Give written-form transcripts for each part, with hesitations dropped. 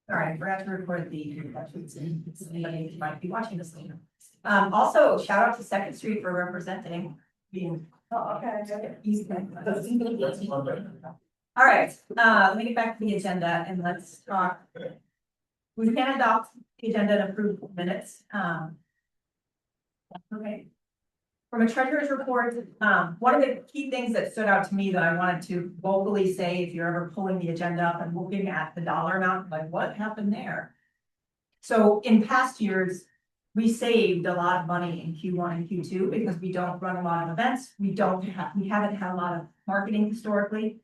Sorry, I forgot to record the questions and somebody might be watching this later. Also, shout out to Second Street for representing being. Oh, okay. Easy. All right, let me get back to the agenda and let's talk. We can adopt the agenda and approve minutes. Okay. From a treasurer's report, one of the key things that stood out to me that I wanted to vocally say, if you're ever pulling the agenda up and looking at the dollar amount, like what happened there? So in past years, we saved a lot of money in Q1 and Q2 because we don't run a lot of events. We haven't had a lot of marketing historically.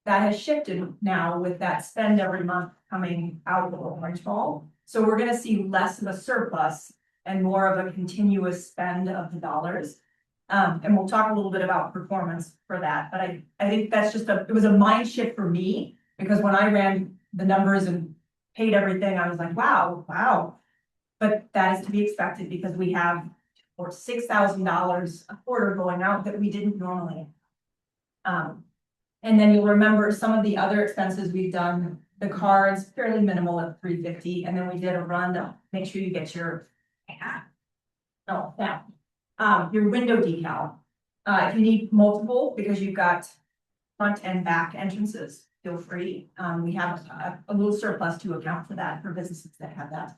That has shifted now with that spend every month coming out of the orange ball. So we're gonna see less of a surplus and more of a continuous spend of the dollars. And we'll talk a little bit about performance for that, but I think that's just it was a mind shift for me, because when I ran the numbers and paid everything, I was like, wow. But that is to be expected because we have or $6,000 a quarter going out that we didn't normally. And then you'll remember some of the other expenses we've done, the cards fairly minimal at $350, and then we did a run to make sure you get your your window decal. If you need multiple because you've got front and back entrances, feel free. We have a little surplus to account for that for businesses that have that.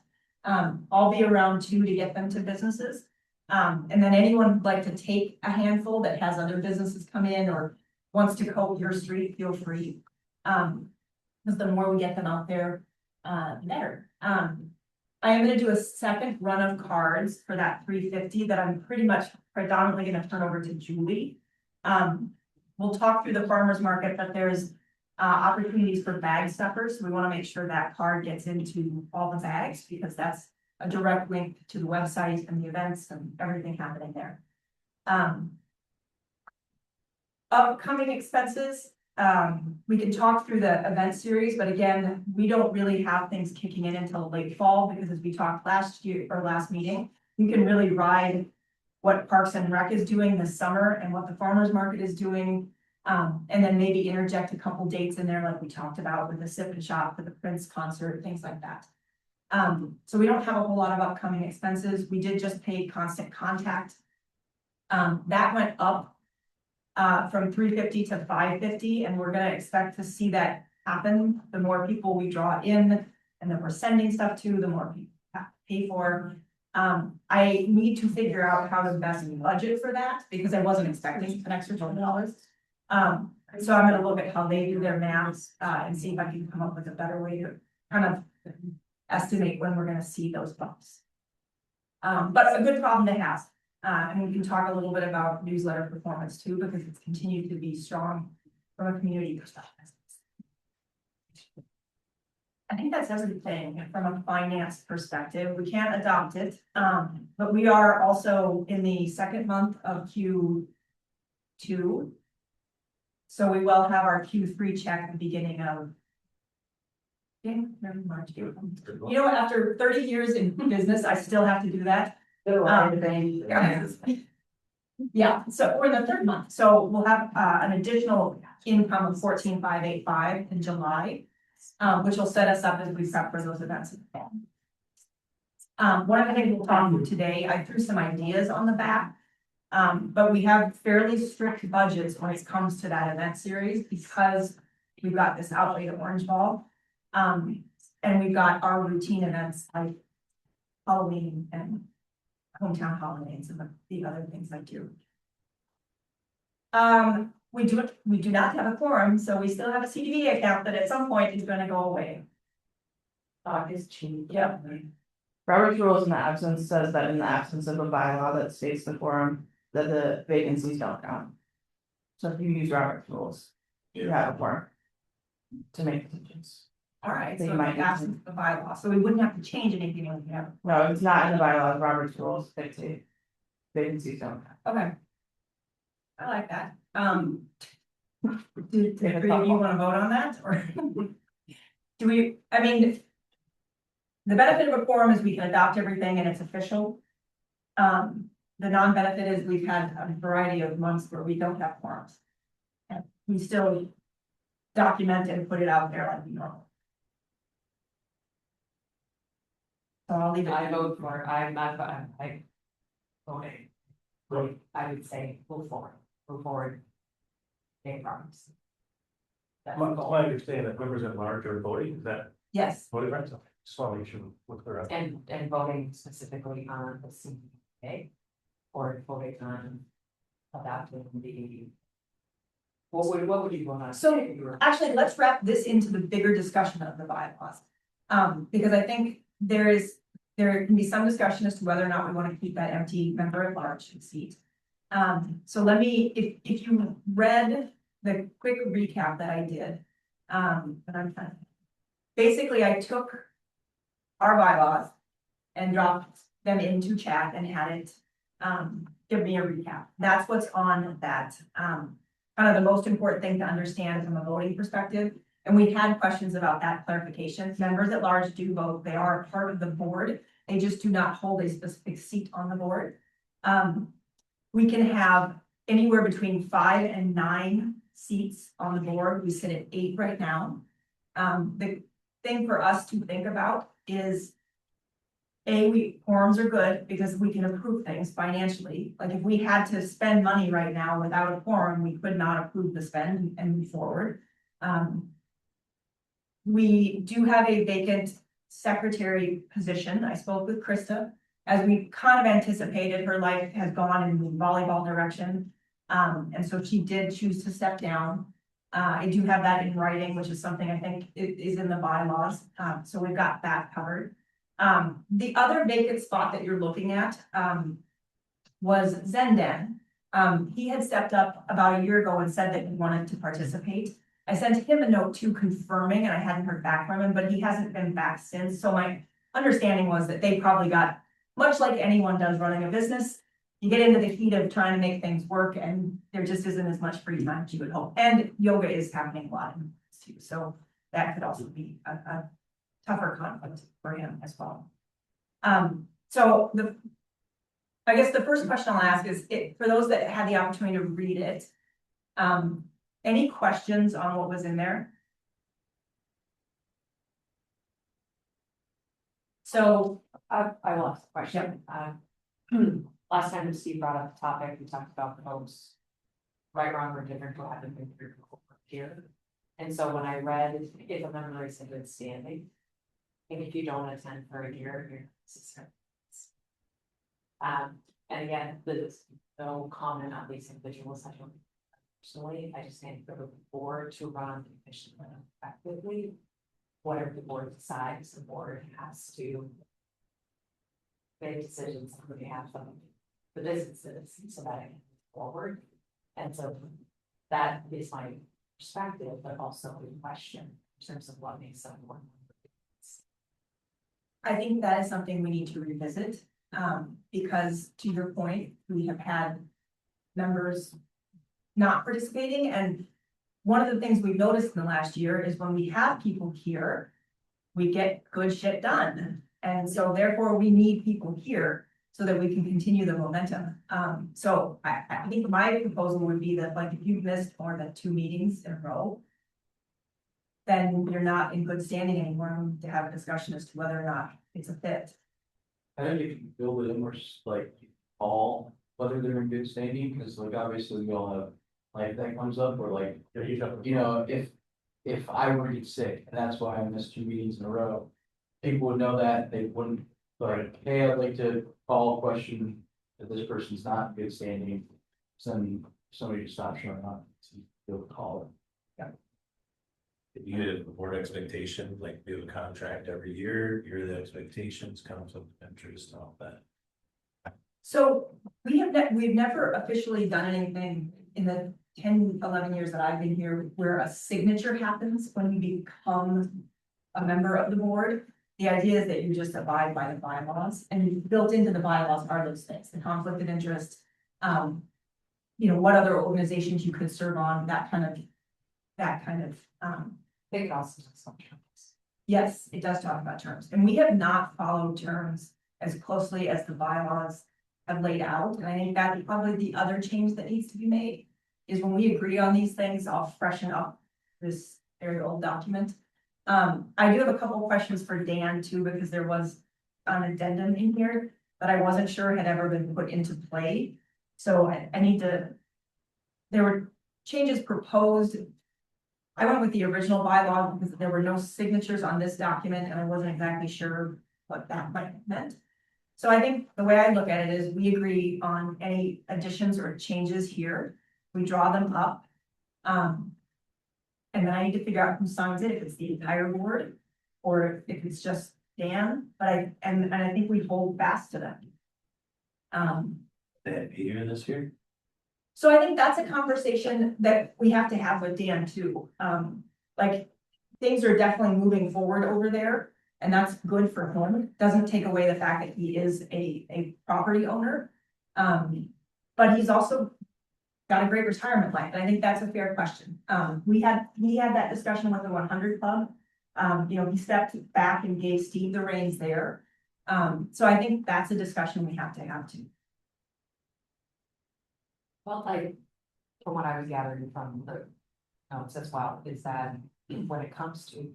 I'll be around too to get them to businesses. And then anyone who'd like to take a handful that has other businesses come in or wants to coat your street, feel free. Because the more we get them out there, the better. I am going to do a second run of cards for that $350 that I'm pretty much predominantly going to turn over to Julie. We'll talk through the farmer's market, but there's opportunities for bag stuffers. So we want to make sure that card gets into all the bags because that's a direct link to the website and the events and everything happening there. Upcoming expenses. We can talk through the event series, but again, we don't really have things kicking in until late fall because as we talked last year or last meeting, we can really ride what Parks and Rec is doing this summer and what the farmers market is doing. And then maybe interject a couple dates in there like we talked about with the sip and shop for the Prince concert, things like that. So we don't have a whole lot of upcoming expenses. We did just pay Constant Contact. That went up from $350 to $550, and we're gonna expect to see that happen. The more people we draw in and that we're sending stuff to, the more people have to pay for. I need to figure out how to best budget for that because I wasn't expecting an extra $20. So I'm gonna look at how they do their maths and see if I can come up with a better way to kind of estimate when we're gonna see those bumps. But a good problem to have. And we can talk a little bit about newsletter performance too, because it's continued to be strong from a community perspective. I think that's everything from a finance perspective. We can't adopt it, but we are also in the second month of Q2. So we will have our Q3 check at the beginning of March. You know what? After 30 years in business, I still have to do that. Yeah, so we're in the third month, so we'll have an additional income of 14,585 in July, which will set us up as we prep for those events in the fall. One of the things we'll talk about today, I threw some ideas on the back, but we have fairly strict budgets when it comes to that event series because we've got this outlay of orange ball, and we've got our routine events like Halloween and hometown holidays and the other things I do. We do not have a quorum, so we still have a CDV account that at some point is going to go away. Is cheap. Yep. Robert's rules in the absence says that in the absence of a bylaw that states the quorum, that the vacancies don't count. So if you use Robert's rules, you have a quorum to make decisions. All right, so you might ask the bylaw, so we wouldn't have to change anything when we have. No, it's not in the bylaws. Robert's rules dictate vacancies don't count. Okay. I like that. Do three of you want to vote on that, or do we? I mean, the benefit of a quorum is we can adopt everything and it's official. The non-benefit is we've had a variety of months where we don't have quorums, and we still document and put it out there like we normally. So I'll leave it. I vote for, I'm not, I voting. I would say move forward. Make progress. That's the goal. I understand that members at large are voting, is that Yes, voting rights? Okay, just want to make sure we're clear on. And voting specifically on the CPA. Or voting on adopting the. What would you want to So, say? actually, let's wrap this into the bigger discussion of the bylaws. Because I think there can be some discussion as to whether or not we want to keep that empty member at large seat. So let me, if you read the quick recap that I did, but I'm trying. Basically, I took our bylaws and dropped them into chat and had it, give me a recap. That's what's on that, kind of the most important thing to understand from a voting perspective. And we had questions about that clarification. Members at large do vote. They are a part of the board. They just do not hold a specific seat on the board. We can have anywhere between 5 and 9 seats on the board. We sit at 8 right now. The thing for us to think about is quorums are good because we can approve things financially. Like if we had to spend money right now without a quorum, we could not approve the spend and move forward. We do have a vacant secretary position. I spoke with Krista. As we kind of anticipated, her life has gone in the volleyball direction. And so she did choose to step down. I do have that in writing, which is something I think is in the bylaws. So we've got that covered. The other vacant spot that you're looking at was Zendan. He had stepped up about a year ago and said that he wanted to participate. I sent him a note too confirming, and I hadn't heard back from him, but he hasn't been back since. So my understanding was that they probably got, much like anyone does running a business, you get into the heat of trying to make things work and there just isn't as much free time as you would hope. And yoga is happening a lot in this too. So that could also be a tougher conflict for him as well. So I guess the first question I'll ask is, for those that had the opportunity to read it, any questions on what was in there? So I will ask a question. Last time Steve brought up the topic, we talked about the folks. Right, wrong, or different, who haven't been here. And so when I read, if a member is in good standing. And if you don't attend for a year, you're necessary. And again, there's no comment on these individuals. I don't personally, I just think for the board to run efficiently and effectively. Whatever the board decides, the board has to. Make decisions on behalf of the businesses so that it can move forward. And so that is my perspective, but also a question in terms of what makes someone. I think that is something we need to revisit, because to your point, we have had members not participating. And one of the things we've noticed in the last year is when we have people here, we get good shit done. And so therefore we need people here so that we can continue the momentum. So I think my proposal would be that, like, if you've missed more than 2 meetings in a row, then you're not in good standing anymore to have a discussion as to whether or not it's a fit. I think if you build it in more like all, whether they're in good standing, because like obviously we all have life that comes up, or like, you know, if I were to get sick and that's why I missed 2 meetings in a row. People would know that, they wouldn't, like, hey, I'd like to call a question that this person's not in good standing. Send somebody to stop showing up, so you'll call it. You had a board expectation, like we have a contract every year, the expectations, conflict of interest, all that. So we've never officially done anything in the 10, 11 years that I've been here where a signature happens when you become a member of the board. The idea is that you just abide by the bylaws, and built into the bylaws are those things, the conflict of interest. You know, what other organizations you could serve on, that kind of. They could also do some terms. Yes, it does talk about terms, and we have not followed terms as closely as the bylaws have laid out. And I think that is probably the other change that needs to be made, is when we agree on these things, I'll freshen up this very old document. I do have a couple questions for Dan too, because there was an addendum in here that I wasn't sure had ever been put into play. So I need to, there were changes proposed. I went with the original bylaw because there were no signatures on this document and I wasn't exactly sure what that might have meant. So I think the way I look at it is we agree on any additions or changes here. We draw them up. And then I need to figure out who signs it, if it's the entire board or if it's just Dan, but I think we hold fast to them. They had be here this year. So I think that's a conversation that we have to have with Dan too. Like, things are definitely moving forward over there, and that's good for him. Doesn't take away the fact that he is a property owner. But he's also got a great retirement life, and I think that's a fair question. He had that discussion with the 100 Club. He stepped back and gave Steve the reins there. So I think that's a discussion we have to have too. Well, from what I was gathering from the notes as well, is that when it comes to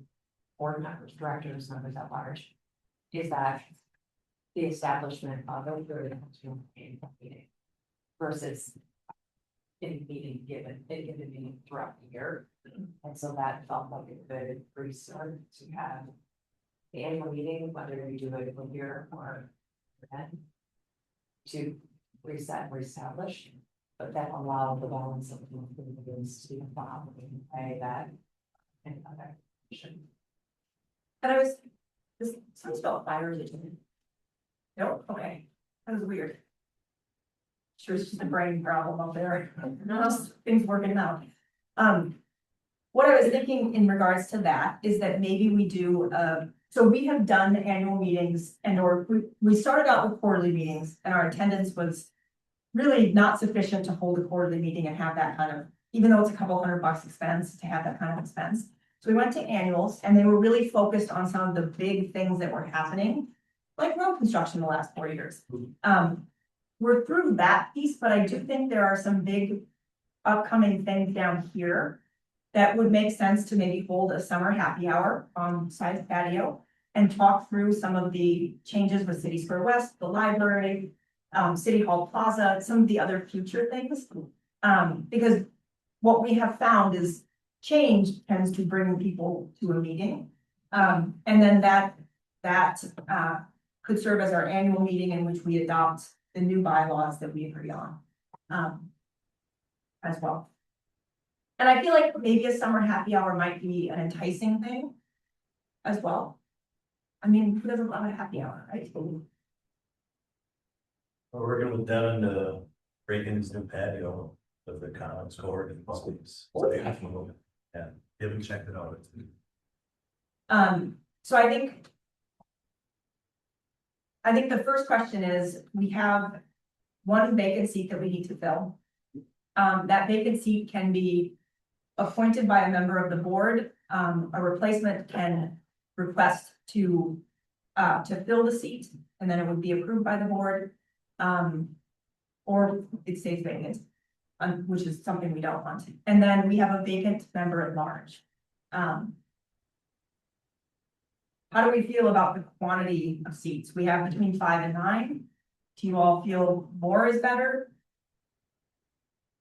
board members, directors, members at large, is that the establishment of a good meeting versus any meeting given meeting throughout the year. And so that felt like a good restart to have the annual meeting, whether you do it one year or then, to reset and reestablish, but then allow the balance of the meetings to be involved in a way that any other should. And I was, this sounds about fire agent. Nope, okay, that was weird. Sure, it's just a brain problem up there. No, things working out. What I was thinking in regards to that is that maybe we do, so we have done annual meetings or we started out with quarterly meetings and our attendance was really not sufficient to hold a quarterly meeting and have that kind of, even though it's a couple $100 expense to have that kind of expense. So we went to annuals and they were really focused on some of the big things that were happening, like road construction the last 4 years. We're through that piece, but I do think there are some big upcoming things down here that would make sense to maybe hold a summer happy hour on side patio and talk through some of the changes with City Square West, the library, City Hall Plaza, some of the other future things. Because what we have found is change tends to bring people to a meeting. And then that could serve as our annual meeting in which we adopt the new bylaws that we agree on as well. And I feel like maybe a summer happy hour might be an enticing thing as well. I mean, who doesn't love a happy hour, right? We're working with Devin to break in his new patio with the comments court and buckets. Yeah, they haven't checked it out. So I think the first question is, we have one vacant seat that we need to fill. That vacant seat can be appointed by a member of the board. A replacement can request to fill the seat, and then it would be approved by the board. Or it stays vacant, which is something we don't want. And then we have a vacant member at large. How do we feel about the quantity of seats? We have between 5 and 9. Do you all feel more is better?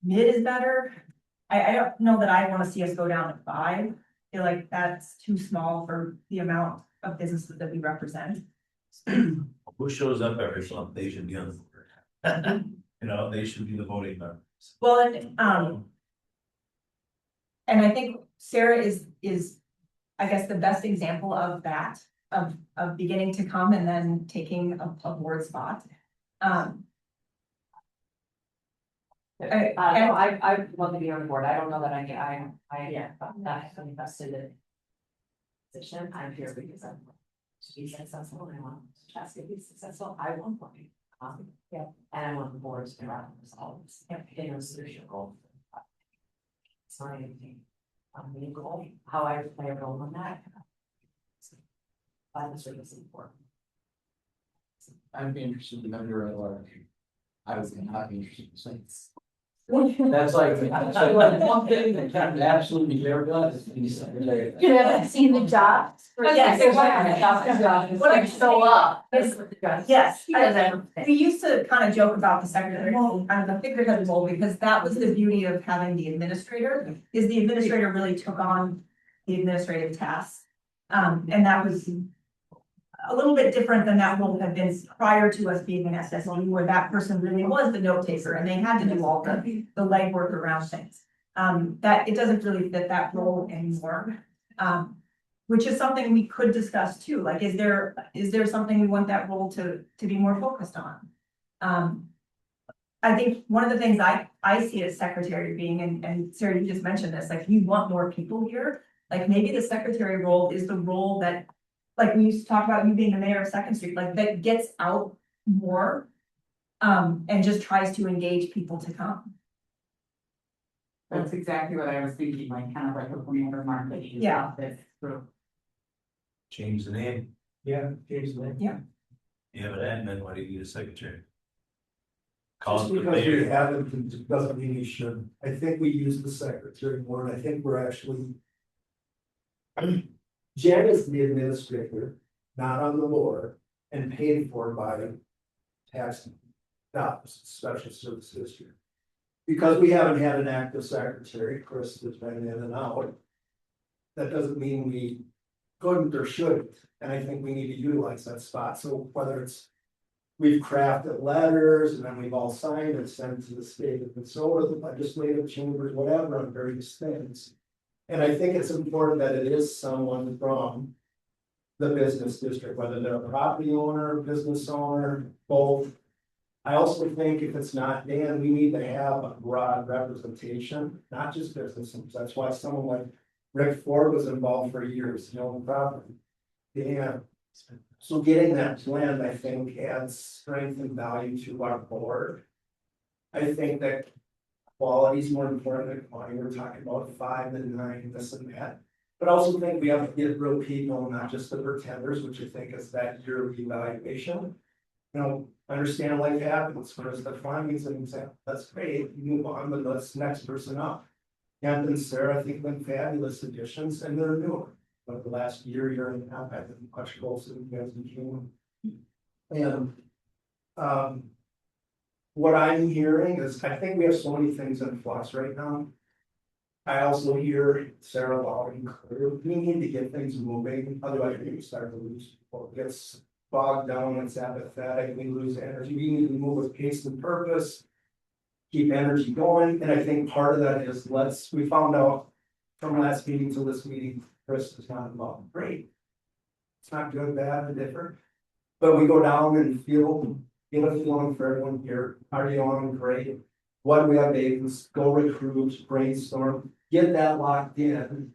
Mid is better? I don't know that I want to see us go down to 5. I feel like that's too small for the amount of businesses that we represent. Who shows up every month? They should be on the board. They should be the voting members. Well, and I think Sarah is I guess the best example of that, of beginning to come and then taking a board spot. I want to be on the board. I don't know that I not invested in position. I'm here because I'm to be successful and I want Chaska to be successful. I want money. And I want the board to interact with results. In a solution goal. It's not anything. Main goal, how I play a role in that. By the service important. I'd be interested in member at large. I was not be interested in things. That's like one thing that kind of absolutely never does is be secretary. You haven't seen the jobs? Yes. What are so up? Yes, He does everything. we used to kind of joke about the secretary role, kind of the figurehead role, because that was the beauty of having the administrator, is the administrator really took on the administrative tasks. And that was a little bit different than that role had been prior to us being an SSE, where that person really was the note taker and they had to do all the legwork around things. That it doesn't really fit that role anymore. Which is something we could discuss too, like, is there something we want that role to be more focused on? I think one of the things I see as secretary being, and Sarah, you just mentioned this, like, we want more people here. Like, maybe the secretary role is the role that, like, we used to talk about you being the mayor of Second Street, like, that gets out more. And just tries to engage people to come. That's exactly what I was thinking, like, kind of like a brand marketing. Yeah. This group. Change the name. Yeah, here's the. You have an admin, why do you need a secretary? Call Just it the because we mayor. haven't, it doesn't mean we should. I think we use the secretary more, and I think we're actually. Jen is the administrator, not on the board, and paid for by tax dollars, special service district. Because we haven't had an active secretary, Chris has been in and out. That doesn't mean we couldn't or shouldn't, and I think we need to utilize that spot, so whether it's. We've crafted letters and then we've all signed and sent to the state of Minnesota, the legislative chambers, whatever, on various things. And I think it's important that it is someone from the business district, whether they're a property owner, business owner, both. I also think if it's not Dan, we need to have a broad representation, not just businesses. That's why someone like Rick Ford was involved for years, property. Dan. So getting that blend, I think, adds strength and value to our board. I think that quality is more important than quantity. We're talking about 5 and 9, this and that. But I also think we have to get real people, not just the pretenders, which I think is that yearly evaluation. Understand life happens. For us, the findings and example, that's great. You move on, but let's next person up. And then Sarah, I think, been fabulous additions, and they're newer. But the last year and a half, I've been much closer to you guys became. And what I'm hearing is, I think we have so many things in flux right now. I also hear Sarah loud and clear, we need to get things moving, otherwise we start to lose people. It gets bogged down, it's apathetic, we lose energy, we need to move with pace and purpose. Keep energy going, and I think part of that is we found out from last meeting to this meeting, Chris is not involved, great. It's not good, bad, or different. But we go down and get a feeling for everyone here, are you on, great. What do we have, Davis, go recruit, brainstorm, get that locked in.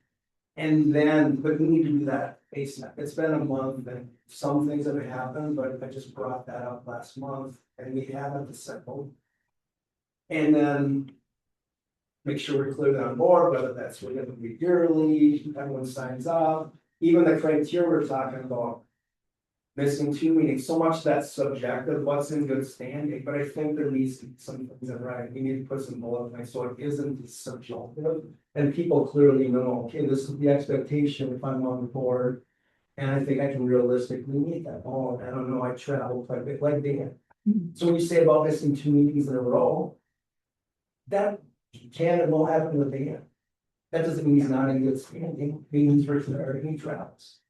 And then, but we need to do that ASAP. It's been a month and some things have happened, but I just brought that up last month and we haven't settled. And then make sure we're clear on board, whether that's we're gonna be yearly, everyone signs up, even the criteria we're talking about. Missing 2 meetings, so much that's subjective, what's in good standing, but I think there needs to be some things that right, we need to put some bullet points, so it isn't subjective. And people clearly know, okay, this is the expectation if I'm on the board. And I think I can realistically meet that. Oh, I don't know, I travel quite a bit like Dan. So when you say about missing 2 meetings in a row. That can and will happen with Dan. That doesn't mean he's not in good standing, it means he travels.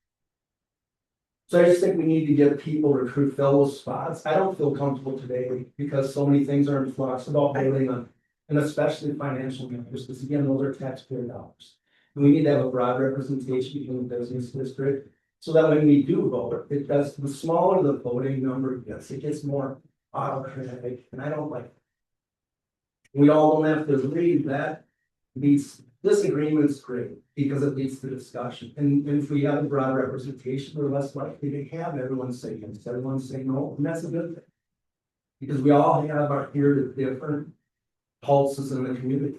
So I just think we need to get people recruit fill those spots. I don't feel comfortable today because so many things are in flux about voting on, and especially financial matters, because again, those are taxpayer dollars. And we need to have a broad representation in the business district, so that when we do vote, it does, the smaller the voting number gets, it gets more autocratic, and I don't like. We all don't have to agree that these disagreements great because it leads to discussion. And if we have a broad representation, we're less likely to have everyone say yes, everyone say no, and that's a good thing. Because we all have our here different pulses in the community.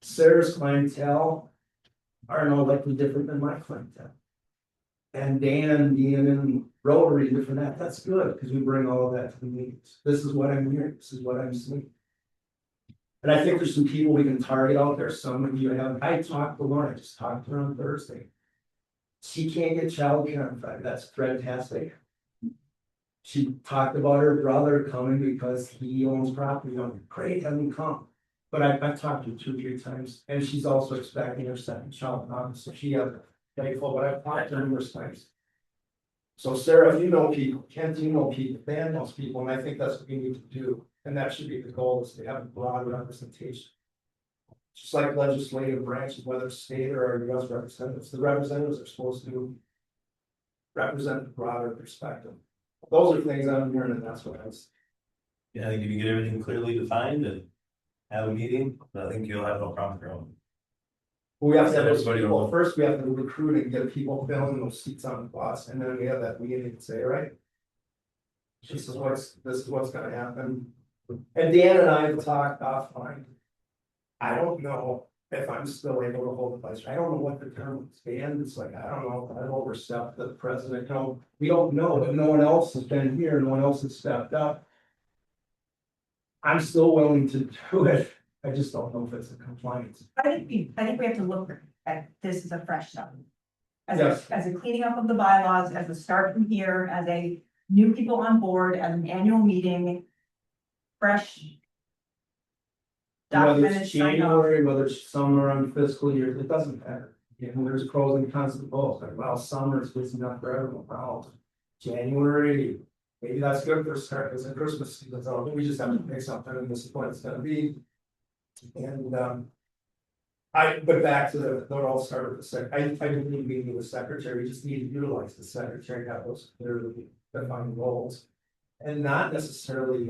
Sarah's clientele are no likely different than my clientele. And Dan being in Rotary, different that's good because we bring all of that to the meetings. This is what I'm hearing, this is what I'm seeing. And I think there's some people we can target out there, some of you have, I talked to Lauren, I just talked to her on Thursday. She can't get childcare on Friday, that's fantastic. She talked about her brother coming because he owns property, I'm like, great, have him come. But I've talked to her 2 or 3 times, and she's also expecting her second child, so she has thankful, but I've talked to her numerous times. So Sarah, if you know people, Kent, you know people, Dan knows people, and I think that's what we need to do, and that should be the goal, is to have a broad representation. Just like legislative branches, whether it's state or our US representatives, the representatives are supposed to represent the broader perspective. Those are things I'm hearing, and that's what I was. Yeah, I think if you get everything clearly defined and have a meeting, I think you'll have no problem growing. We have to have those Everybody people, will- first we have to recruit and get people filling those seats on the bus, and then we have that meeting and say, all right. This is what's gonna happen. And Dan and I have talked offline. I don't know if I'm still able to hold the place. I don't know what the term stand is like. I don't know if I've overstepped the president. No, we don't know, but no one else has been here. No one else has stepped up. I'm still willing to do it. I just don't know if it's a compliance. I think we have to look at this as a fresh start. Yes. As a cleaning up of the bylaws, as a start from here, as a new people on board, as an annual meeting. Fresh. Whether Documented, it's signed off. January, whether it's summer on fiscal year, it doesn't matter. You know, there's pros and cons to both. Like, well, summer is just not for everyone. Well, January, maybe that's good for start, because the Christmas season's on. We just have to pick something, and this is what it's gonna be. And, but back to the all started with the I didn't need meeting with the secretary, we just need to utilize the secretary, have those clearly defined roles. And not necessarily,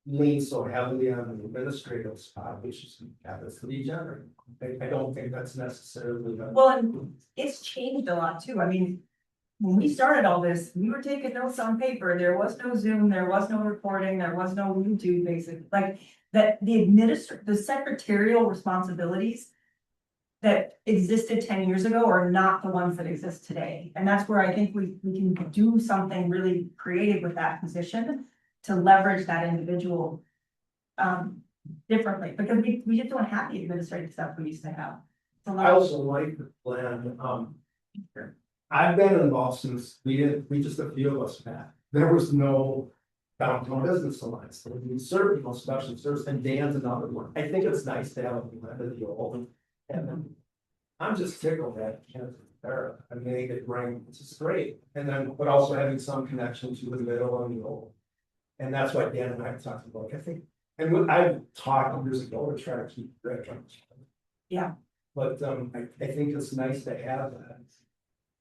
lean so heavily on the administrative spot, which is, that's the agenda. I don't think that's necessarily. Well, and it's changed a lot too. I mean, when we started all this, we were taking notes on paper. There was no Zoom, there was no recording, there was no YouTube, basically. Like that, the secretarial responsibilities that existed 10 years ago are not the ones that exist today. And that's where I think we can do something really creative with that position to leverage that individual differently, because we just don't have the administrative stuff we used to have. It's a lot. I also like the plan, I've been involved since we just a few of us met, there was no downtown business alliance, there was certainly no special service, and Dan's another one. I think it's nice to have a blend of the old, and then I'm just tickled that Kent there, I mean, they could bring, it's just great, and then, but also having some connection to the middle and the old. And that's why Dan and I talked about, I think, and I've talked years ago to try to keep Greg on. Yeah. But I think it's nice to have that.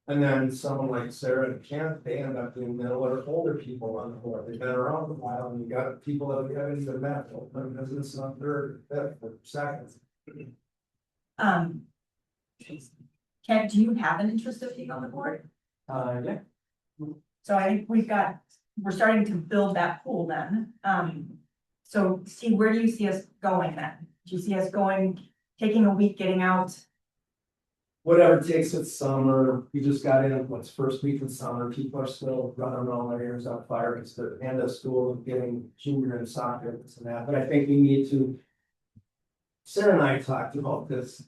And then someone like Sarah and Kent, they end up being middle or older people on the board. They've been around a while, and you got people that we haven't even met, open business on third, fifth, or second. Ken, do you have an interest of being on the board? Yeah. So I think we're starting to build that pool then. So see, where do you see us going then? Do you see us going, taking a week, getting out? Whatever it takes, it's summer, we just got in, what's first week in summer, people are still running around their ears on fire, it's the end of school and getting junior and soccer and this and that, but I think we need to. Sarah and I talked about this,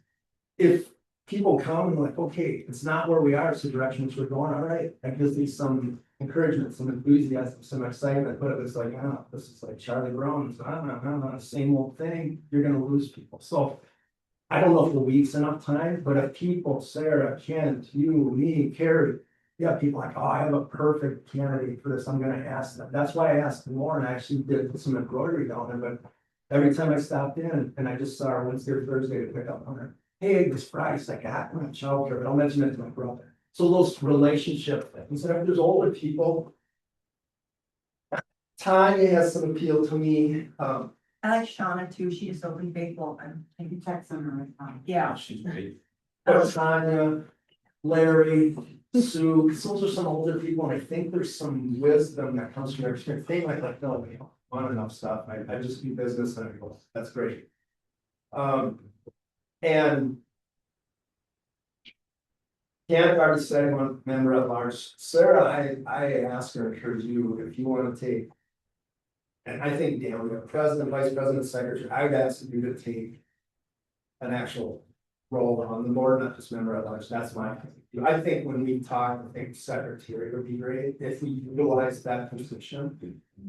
if people come and like, okay, it's not where we are, it's the direction which we're going, all right, that gives me some encouragement, some enthusiasm, some excitement, but it was like, oh, this is like Charlie Brown's, I don't know, same old thing, you're gonna lose people, so. I don't know if the week's enough time, but if people, Sarah, Kent, you, me, Carrie, yeah, people like, oh, I have a perfect candidate for this, I'm gonna ask them. That's why I asked Lauren, I actually did some embroidery down there, but every time I stopped in and I just saw her Wednesday or Thursday to pick up on her. Hey, this Friday's like, I'm not childcare, but I'll mention it to my brother. So those relationship things, and if there's older people. Tanya has some appeal to me, I like Shauna too. She is so faithful and Maybe text them or, yeah. She's great. but Tanya, Larry, Sue, those are some older people, and I think there's some wisdom that comes from their experience. They might like, no, we don't want enough stuff. I just do business and I go, that's great. And. Can't already say one member at large. Sarah, I asked her, encourage you, if you want to take. And I think, Dan, we have president, vice president, secretary, I've asked you to take an actual role on the board, not just member at large, that's my. I think when we talk, I think secretary would be great if we utilize that position.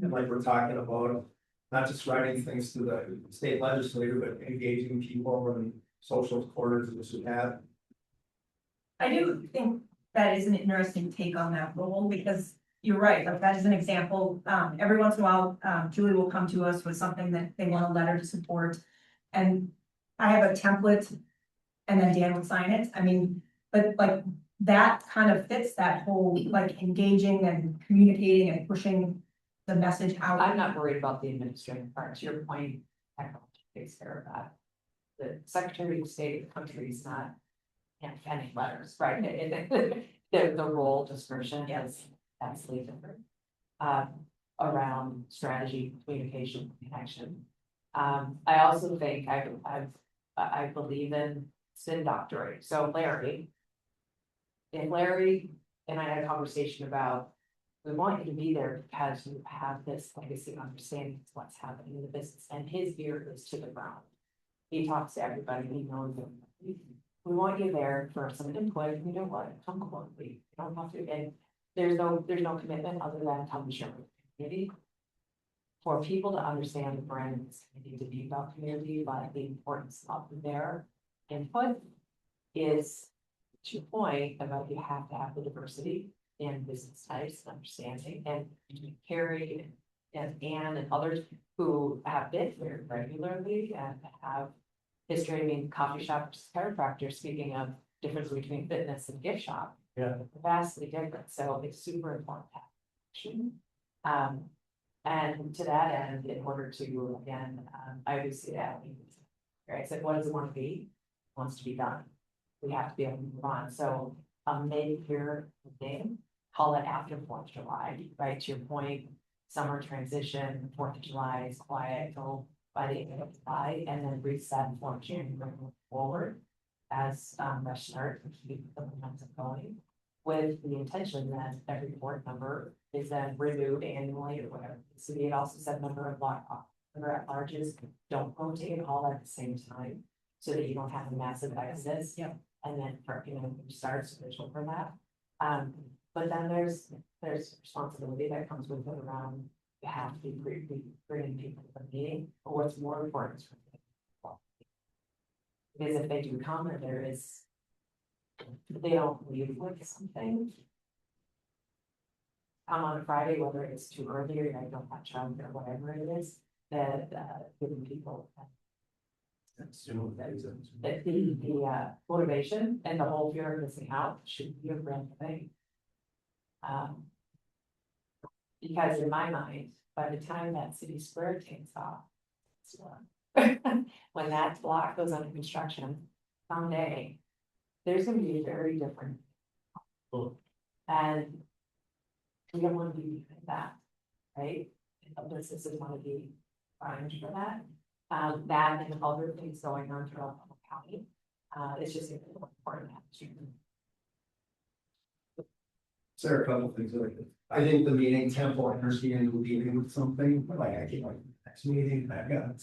And like we're talking about, not just writing things to the state legislature, but engaging people in social quarters as we have. I do think that is an interesting take on that role, because you're right, like that is an example. Every once in a while, Julie will come to us with something that they want a letter to support. And I have a template and then Dan would sign it. I mean, but like that kind of fits that whole like engaging and communicating and pushing the message out. I'm not worried about the administrative part, to your point, technology takes care of that. The Secretary of State of the country is not penning letters, right? The role description is absolutely different. Around strategy, communication, connection. I also think I believe in spin doctorate, so Larry. If Larry and I had a conversation about, we want you to be there because you have this legacy understanding of what's happening in the business, and his ear is to the ground. He talks to everybody, he knows them. We want you there for some input, you know what, come quickly, you don't have to, and there's no commitment other than come share with the community. For people to understand the brand of this community, to be about community, but the importance of their input is, to your point about you have to have the diversity in business types and understanding, and Carrie and Anne and others who have been here regularly and have history. I mean, coffee shop versus chiropractor, speaking of difference between fitness and gift shop. Yeah. Vastly different, so it's super important to have action. And to that end, in order to, again, I obviously that, right, I said, what does it want to be? It wants to be done. We have to be able to move on, so maybe here, name, call it after 4th of July, right, to your point, summer transition, 4th of July is quiet, go by the end of July, and then reset for January moving forward as fresh start to keep the momentum going, with the intention that every board member is then renewed annually or whatever. So it also said member at larges don't rotate all at the same time, so that you don't have a massive exodus. Yep. And then for, starts official for that. But then there's responsibility that comes with it around, you have to be bringing people to the meeting, but what's more important is for people. Because if they do come and there is, they don't leave with something. Come on a Friday, whether it's too early or I don't have childcare or whatever it is, that giving people. That the motivation and the whole fear of missing out should be a real thing. Because in my mind, by the time that city square takes off, when that block goes under construction, someday, there's gonna be a very different. And we don't want to be like that, right? Businesses want to be primed for that. That and other things going on throughout the county. It's just important. Sarah, a couple things like this. I think the meeting tempo energy and leading with something, like I can't like next meeting, I've got,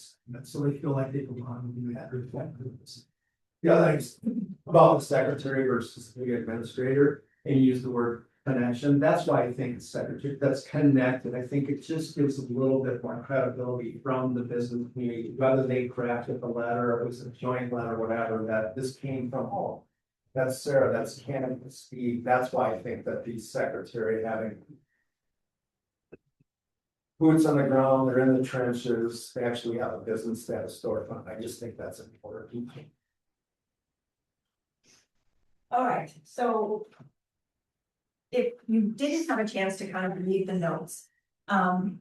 so they feel like they belong to do that, reflect this. The other things about the secretary versus the administrator, and use the word connection, that's why I think it's secretary, that's connected, I think it just gives a little bit more credibility from the business community, whether they crafted the letter, or it was a joint letter, whatever, that this came from, oh, that's Sarah, that's Ken, Steve, that's why I think that the secretary having boots on the ground, they're in the trenches, they actually have a business that is storefront, I just think that's important. All right, so if you didn't have a chance to kind of read the notes,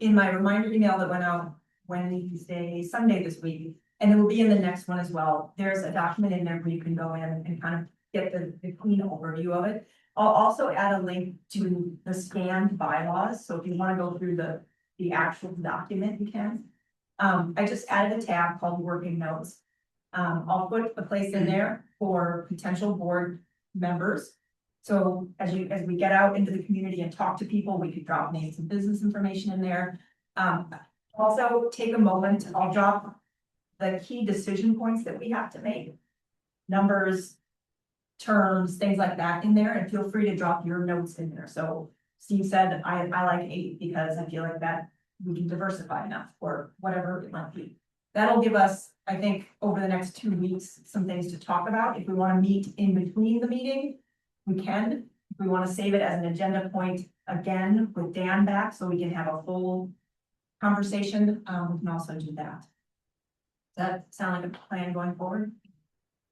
in my reminder email that went out Wednesday, Sunday this week, and it will be in the next one as well, there's a document in there where you can go in and kind of get the clean overview of it. I'll also add a link to the scanned bylaws, so if you want to go through the actual document, you can. I just added a tab called working notes. I'll put a place in there for potential board members. So as we get out into the community and talk to people, we could drop names and business information in there. Also, take a moment, I'll drop the key decision points that we have to make. Numbers, terms, things like that in there, and feel free to drop your notes in there. So Steve said, I like 8 because I feel like that we can diversify enough, or whatever it might be. That'll give us, I think, over the next 2 weeks, some things to talk about. If we want to meet in between the meeting, we can. If we want to save it as an agenda point again with Dan back, so we can have a full conversation, we can also do that. Does that sound like a plan going forward?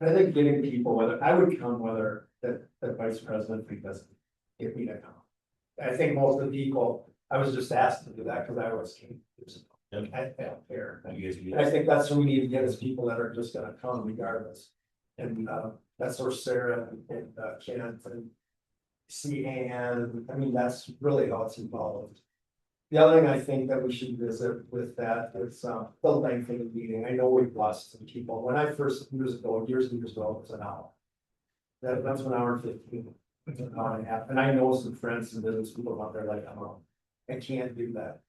I think getting people, whether, I would come whether the vice president, because if we don't come. I think most of the people, I was just asked to do that because I was keen. I don't care. You guys And I think that's what we need to get is people that are just gonna come regardless. And that's where Sarah and Kenneth and I mean, that's really how it's involved. The other thing I think that we should visit with that is the length of the meeting. I know we've lost some people. When I first years and years ago, it was an hour. That's 1 hour and 15. It's an hour and a half. And I know some friends and business people out there like, I can't do that.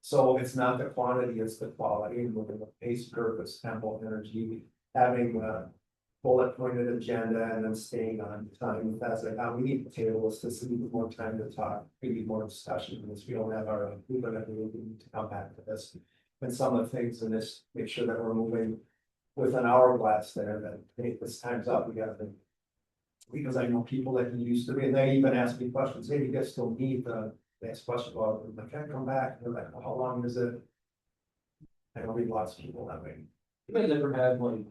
So it's not the quantity, it's the quality, and looking at pace, purpose, tempo, energy, having a bullet pointed agenda and then staying on time. That's like, we need to table this, we need more time to talk, we need more discussion, because we don't have our, we need to come back to this. And some of the things in this, make sure that we're moving with an hourglass there, that, hey, this time's up, we gotta think. Because I know people that can used to be, and they even ask me questions, hey, you guys still need the next question, well, I'm like, can I come back? And they're like, well, how long is it? I know we lost people that way. You guys ever had like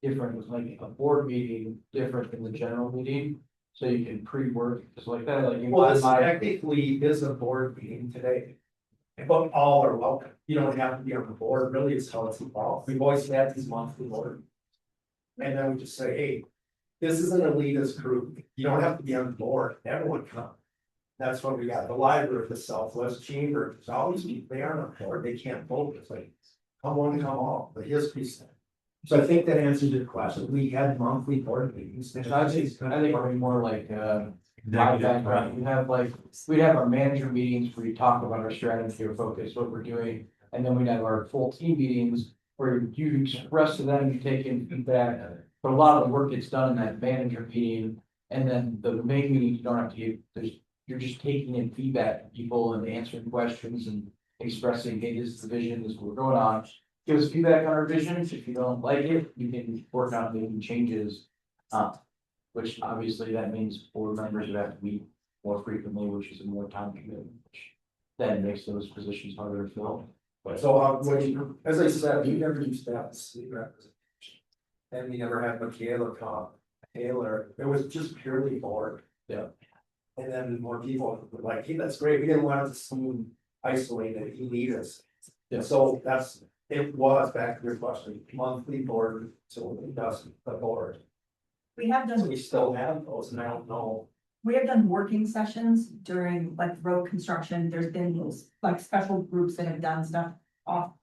different, like a board meeting different than the general meeting? So you can pre-work, just like that, like. Well, this technically is a board meeting today. But all are welcome. You don't have to be on the board, really, it's how it's evolved. We've always had these monthly board. And then we just say, hey, this is an elitist group. You don't have to be on the board, everyone come. That's what we got. The library, the Southwest Chamber, there's always people, they aren't on board, they can't vote, it's like, come one, come all, the history center. So I think that answers your question. We had monthly board meetings. I think we're more like, my background, we have like, we'd have our manager meetings where we talk about our strategy or focus, what we're doing. And then we'd have our full team meetings where you express to them, you take in feedback. But a lot of the work gets done in that manager meeting. And then the main meeting, you don't have to give, you're just taking in feedback from people and answering questions and expressing, hey, this is the vision, this is what we're going on. Give us feedback on our visions. If you don't like it, you can work on making changes. Which obviously that means board members would have to meet more frequently, which is a more time commitment, which then makes those positions harder to fill. But so, as I said, we never used to have a city representation. And we never had Michaela come, Taylor, it was just purely board. Yeah. And then more people were like, hey, that's great, we didn't want it to seem isolated, you need us. Yeah. So it was, back to your question, monthly board, so it does the board. We have So done, we still have those, and I don't know. we have done working sessions during like road construction. There's been those like special groups that have done stuff off.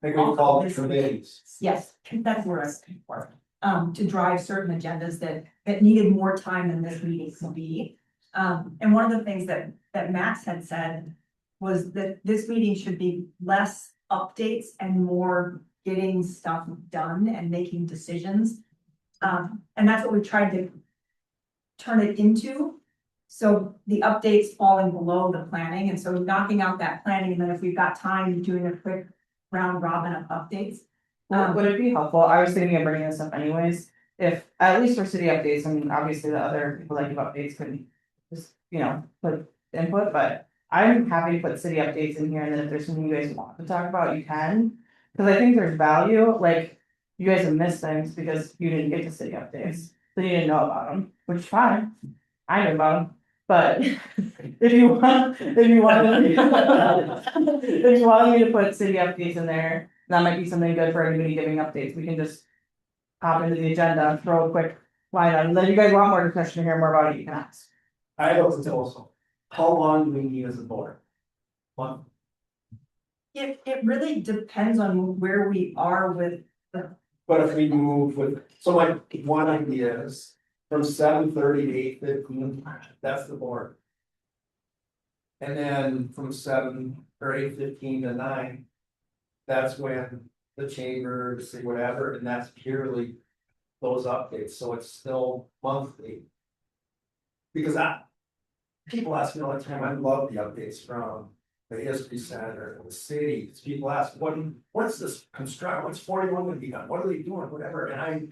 I think we call it committees. Yes, that's where I was looking for, to drive certain agendas that needed more time than this meeting could be. And one of the things that Max had said was that this meeting should be less updates and more getting stuff done and making decisions. And that's what we tried to turn it into. So the updates falling below the planning, and so knocking out that planning, and then if we've got time, doing a quick round robin of updates. Would it be helpful? I was thinking of bringing this up anyways, if, at least for city updates, I mean, obviously the other people that give updates can just, put input, but I'm happy to put city updates in here, and then if there's something you guys want to talk about, you can. Cause I think there's value, like, you guys have missed things because you didn't get to city updates, so you didn't know about them, which is fine. I know about them, but if you want me to put city updates in there, that might be something good for anybody giving updates. We can just hop into the agenda, throw a quick line on, and then you guys want more discussion, to hear more about it, you can ask. I have a proposal. How long do we need as a board? One, It really depends on where we are with but if we move with, so my one idea is from 7:30 to 8:15, that's the board. And then from 7 or 8:15 to 9. That's when the chamber, say whatever, and that's purely those updates, so it's still monthly. Because people ask me all the time, I love the updates from the history center, the city, people ask, what's this construct, what's 41 gonna be done, what are they doing, whatever, and I.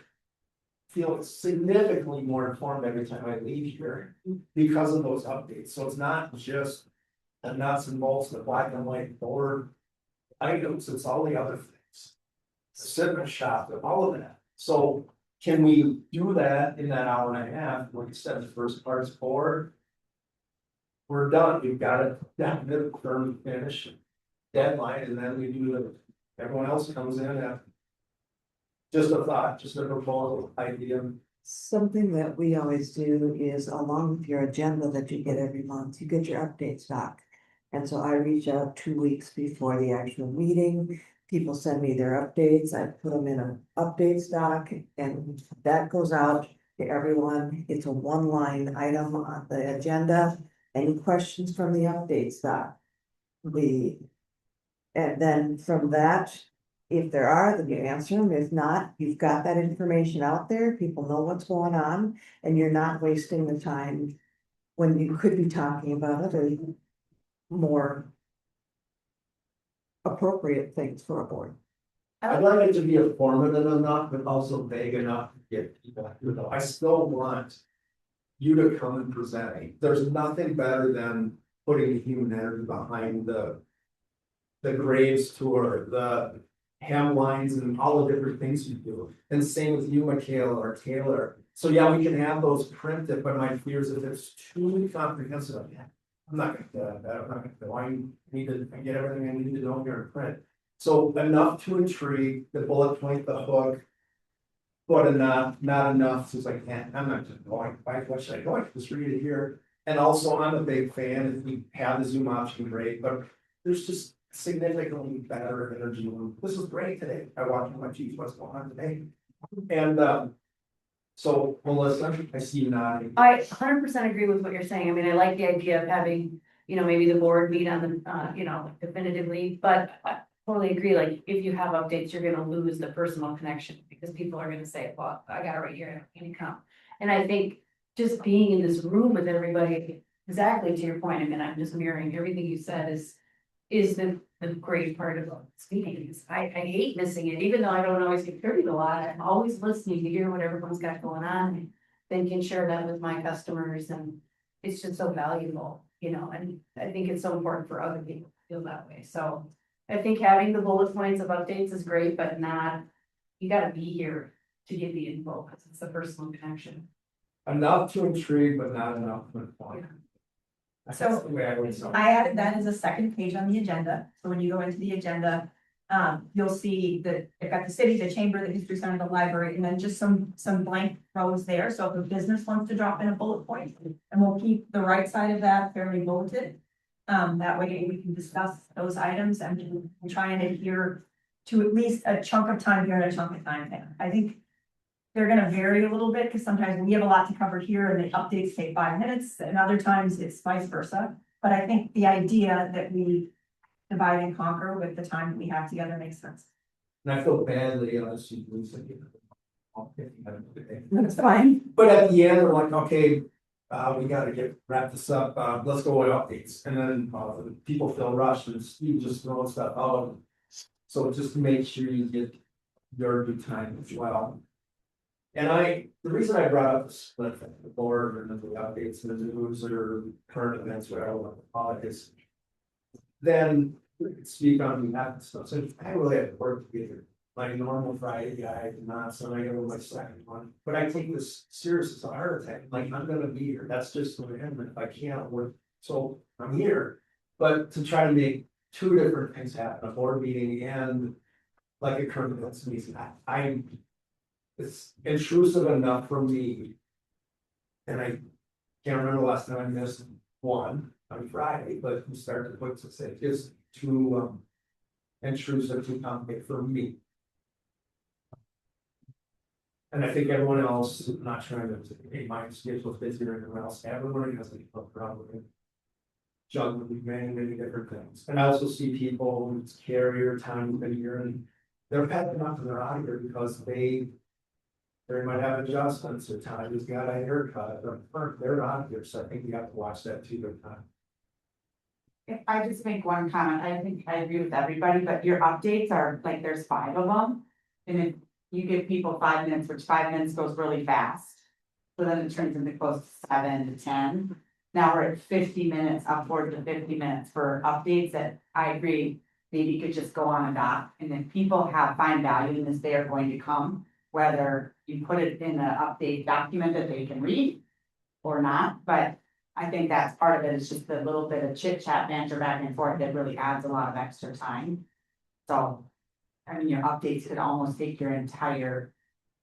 Feel significantly more informed every time I leave here because of those updates, so it's not just. The nuts and bolts, the black and white board items, it's all the other things. Cinema shop, all of that, so can we do that in that hour and a half, like you said, the first part's board? We're done, we've got it, that middle term finish, deadline, and then we do everyone else comes in and. Just a thought, just a proposal, idea. Something that we always do is along with your agenda that you get every month, you get your updates doc. And so I reach out 2 weeks before the actual meeting. People send me their updates. I put them in an updates doc and that goes out to everyone. It's a one-line item on the agenda. Any questions from the updates doc? And then from that, if there are, then you answer them. If not, you've got that information out there. People know what's going on and you're not wasting the time when you could be talking about other more appropriate things for a board. I'd like it to be informative enough, but also vague enough to get people, I still want. You to come and present, there's nothing better than putting the human energy behind the. The Graves tour, the hemlines and all the different things you do, and same with you, Michaela or Taylor. So yeah, we can have those printed, but my fear is if it's too comprehensive, yeah, I'm not gonna do that, I'm not gonna, I need to get everything I need to know here in print. So enough to intrigue, the bullet point, the hook. But enough, not enough, so it's like, yeah, I'm not just going, why should I go, I can just read it here. And also, I'm a big fan, if we have the Zoom option, great, but there's just significantly better energy. This is great today, I watched my geez, what's going on today? And so Melissa, I see you nodding. I 100% agree with what you're saying. I mean, I like the idea of having, maybe the board meet on the, definitively, but I totally agree. Like, if you have updates, you're gonna lose the personal connection because people are gonna say, well, I got it right here, can you come? And I think just being in this room with everybody, exactly to your point, I mean, I'm just mirroring everything you said is the great part of speaking. Is I hate missing it, even though I don't always contribute a lot. I'm always listening to hear what everyone's got going on, and then can share that with my customers, and it's just so valuable, and I think it's so important for other people to feel that way. So I think having the bullet points of updates is great, but not, you gotta be here to get the info, because it's a personal connection. Enough to intrigue, but not enough to inform. Yeah. That's So, the way I would say. I added that as a second page on the agenda, so when you go into the agenda. You'll see that I've got the city, the chamber, the history center, the library, and then just some blank rows there, so if a business wants to drop in a bullet point. And we'll keep the right side of that fairly bulleted. That way we can discuss those items and try and adhere to at least a chunk of time here and a chunk of time there. I think. They're gonna vary a little bit, because sometimes we have a lot to cover here and the updates take 5 minutes, and other times it's vice versa. But I think the idea that we divide and conquer with the time that we have together makes sense. And I feel badly, honestly, Lisa. That's fine. But at the end, we're like, okay, we gotta wrap this up, let's go with updates, and then, people feel rushed and Steve just throwing stuff out. So just make sure you get your due time as well. And the reason I brought up the split, the board and the updates and the news or current events, whatever I want to call it is. Then we could speak on behalf of stuff, so I really have to work together. My normal Friday guy, not so I go with my second one, but I take this serious as a heart attack, like I'm gonna be here, that's just what I am, if I can't work, so I'm here. But to try to make 2 different things happen, a board meeting and like a current events meeting, it's intrusive enough for me. And I can't remember the last time I missed one on Friday, but we started to put to say it's too intrusive, too complicated for me. And I think everyone else, not trying to, hey, my schedule's busy or anyone else, everyone has a problem with it. juggling many different things. And I also see people, it's carrier time of the year, and they're packing up and they're out of here because they might have adjustments, or time has got a haircut, or they're out of here, so I think you have to watch that too. If I just make one comment, I think I agree with everybody, but your updates are, like, there's 5 of them. And if you give people 5 minutes, which 5 minutes goes really fast. So then it turns into close to 7 to 10. Now we're at 50 minutes, upwards of 50 minutes for updates that I agree, maybe could just go on a doc. And if people find value in this, they are going to come, whether you put it in an update document that they can read or not, but I think that's part of it, is just the little bit of chit chat, banter back and forth that really adds a lot of extra time. So, I mean, your updates could almost take your entire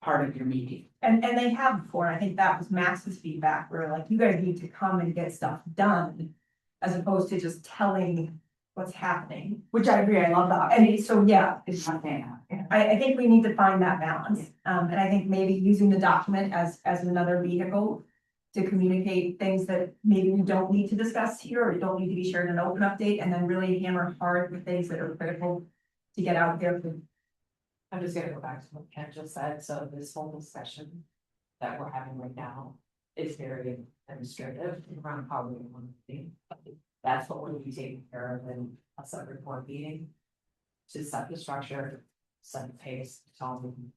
part of your meeting. And they have before, and I think that was Max's feedback, where like, you guys need to come and get stuff done. As opposed to just telling what's happening. Which I agree, I love that. And so, yeah, It's not saying that. I think we need to find that balance. And I think maybe using the document as another vehicle. To communicate things that maybe we don't need to discuss here, or don't need to be shared in an open update, and then really hammer hard the things that are critical. To get out there for. I'm just gonna go back to what Ken just said, so this whole discussion that we're having right now is very administrative around how we want to think. That's what we'll be taking care of in a separate board meeting. To set the structure, set the pace, tell them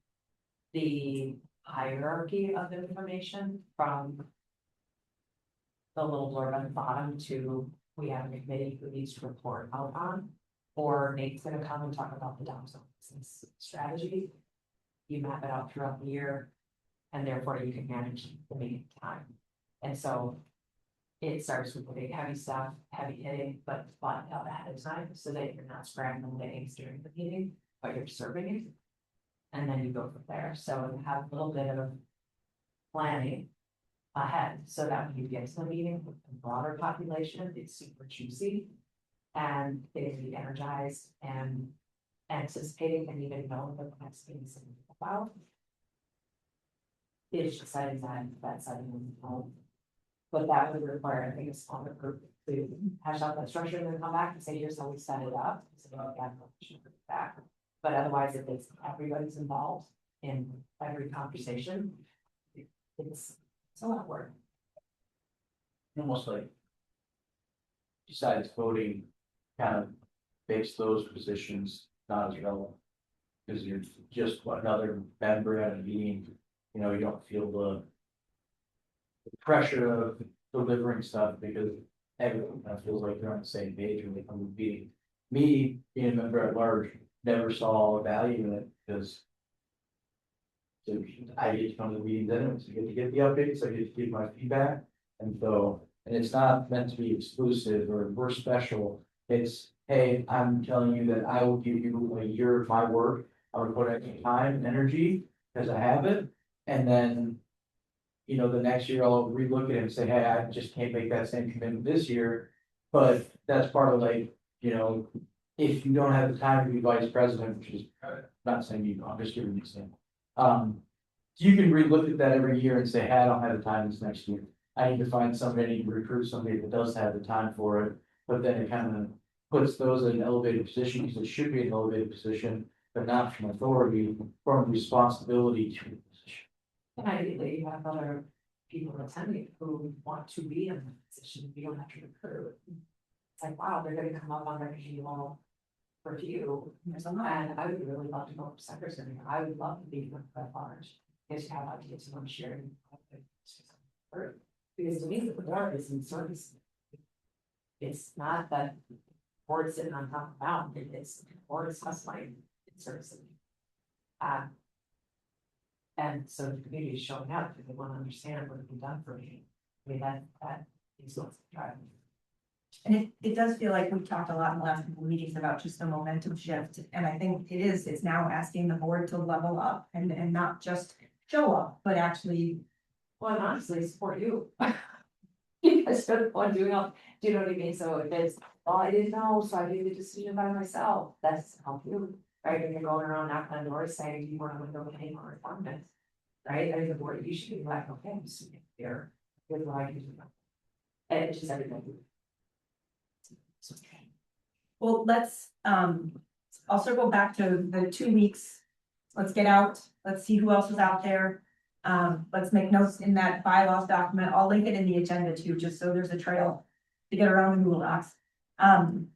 the hierarchy of information from the little blurb on the bottom to, we have a committee who needs to report out on. Or Nate's gonna come and talk about the Dow zone business strategy. You map it out throughout the year, and therefore you can manage the meeting time. And so it starts with the big heavy stuff, heavy hitting, but plotted out ahead of time, so that you're not scrambling things during the meeting, but you're serving it. And then you go from there, so you have a little bit of planning ahead, so that when you get to the meeting with the broader population, it's super juicy. And they can be energized and anticipating and even knowing what the next meeting is about. It's exciting time, that's setting home. But that would require, I think, a smaller group to hash out that structure and then come back and say, here's how we set it up. So we have no back. But otherwise, if it's everybody's involved in every conversation, it's a lot of work. Almost like. Besides voting, kind of makes those positions not as relevant. Because you're just another member at a meeting, you know, you don't feel the pressure of delivering stuff because everyone kind of feels like they're on the same page when they come to the meeting. Me, being a member at large, never saw value in it because so I get to come to the meetings anyways, I get to get the updates, I get to give my feedback, and so, and it's not meant to be exclusive or we're special. It's, hey, I'm telling you that I will give you a year of my work, I would put extra time and energy, because I have it, and then. You know, the next year I'll relook at it and say, hey, I just can't make that same commitment this year. But that's part of like, you know, if you don't have the time to be vice president, which is not saying you, I'm just giving you an example. You can relook at that every year and say, hey, I don't have the time this next year. I need to find somebody, I need to recruit somebody that does have the time for it. But then it kind of puts those in an elevated position, because it should be an elevated position, but not from authority, from responsibility to the position. And ideally, you have other people attending who want to be in that position, you don't have to recruit. It's like, wow, they're gonna come up on their annual review, and I would really love to go for secretary, I would love to be at large. Because you have ideas you want to share. Because to me, the board is in service. It's not that board sitting on top of the mountain, it's the board is hustling in service. And so the community is showing up because they want to understand what has been done for me. I mean, that is what's driving. And it does feel like we've talked a lot in the last couple of meetings about just the momentum shift, and I think it's now asking the board to level up and not just show up, but actually. Well, and honestly, support you. You guys are the one doing all, do you know what I mean? So if it's, well, I didn't know, so I made the decision by myself, that's help you, right? When you're going around knocking on doors saying, you want to go with any more requirements, right? As a board, you should be like, okay, I'm sitting here, here's what I can do. And it's just everything. Well, let's, I'll circle back to the 2 weeks. Let's get out, let's see who else is out there. Let's make notes in that bylaws document. I'll link it in the agenda too, just so there's a trail to get around the Google Docs. And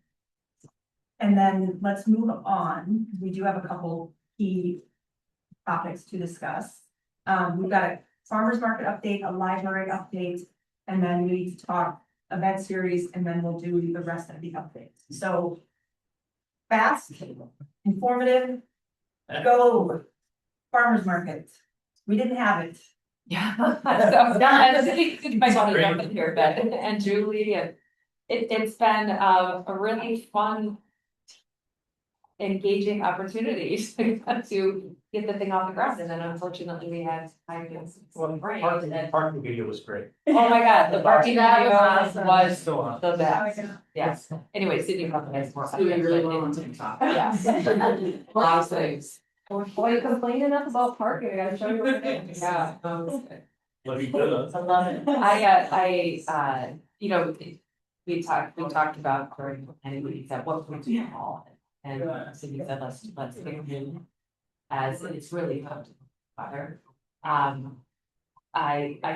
then let's move on. We do have a couple key topics to discuss. We've got a farmer's market update, a library update, and then we need to talk event series, and then we'll do the rest of the updates. So fast, informative, go. Farmer's market. We didn't have it. Yeah, so, and you might want to jump in here, but, and Julie, it's been a really fun, engaging opportunity to get the thing off the ground, and then unfortunately we had time to break. Parking video was great. Oh my god, the parking That video was awesome. was Still on. the best, yes. Anyway, Sydney probably has more. Doing really well on TikTok. Yes. A lot of things. Boy, you complain enough about parking, I gotta show you what it is. Yeah. Looking good, I love it. You know, we talked about, and we said, what would you call it? And so we said, let's pick a name, as it's really up to the fire. I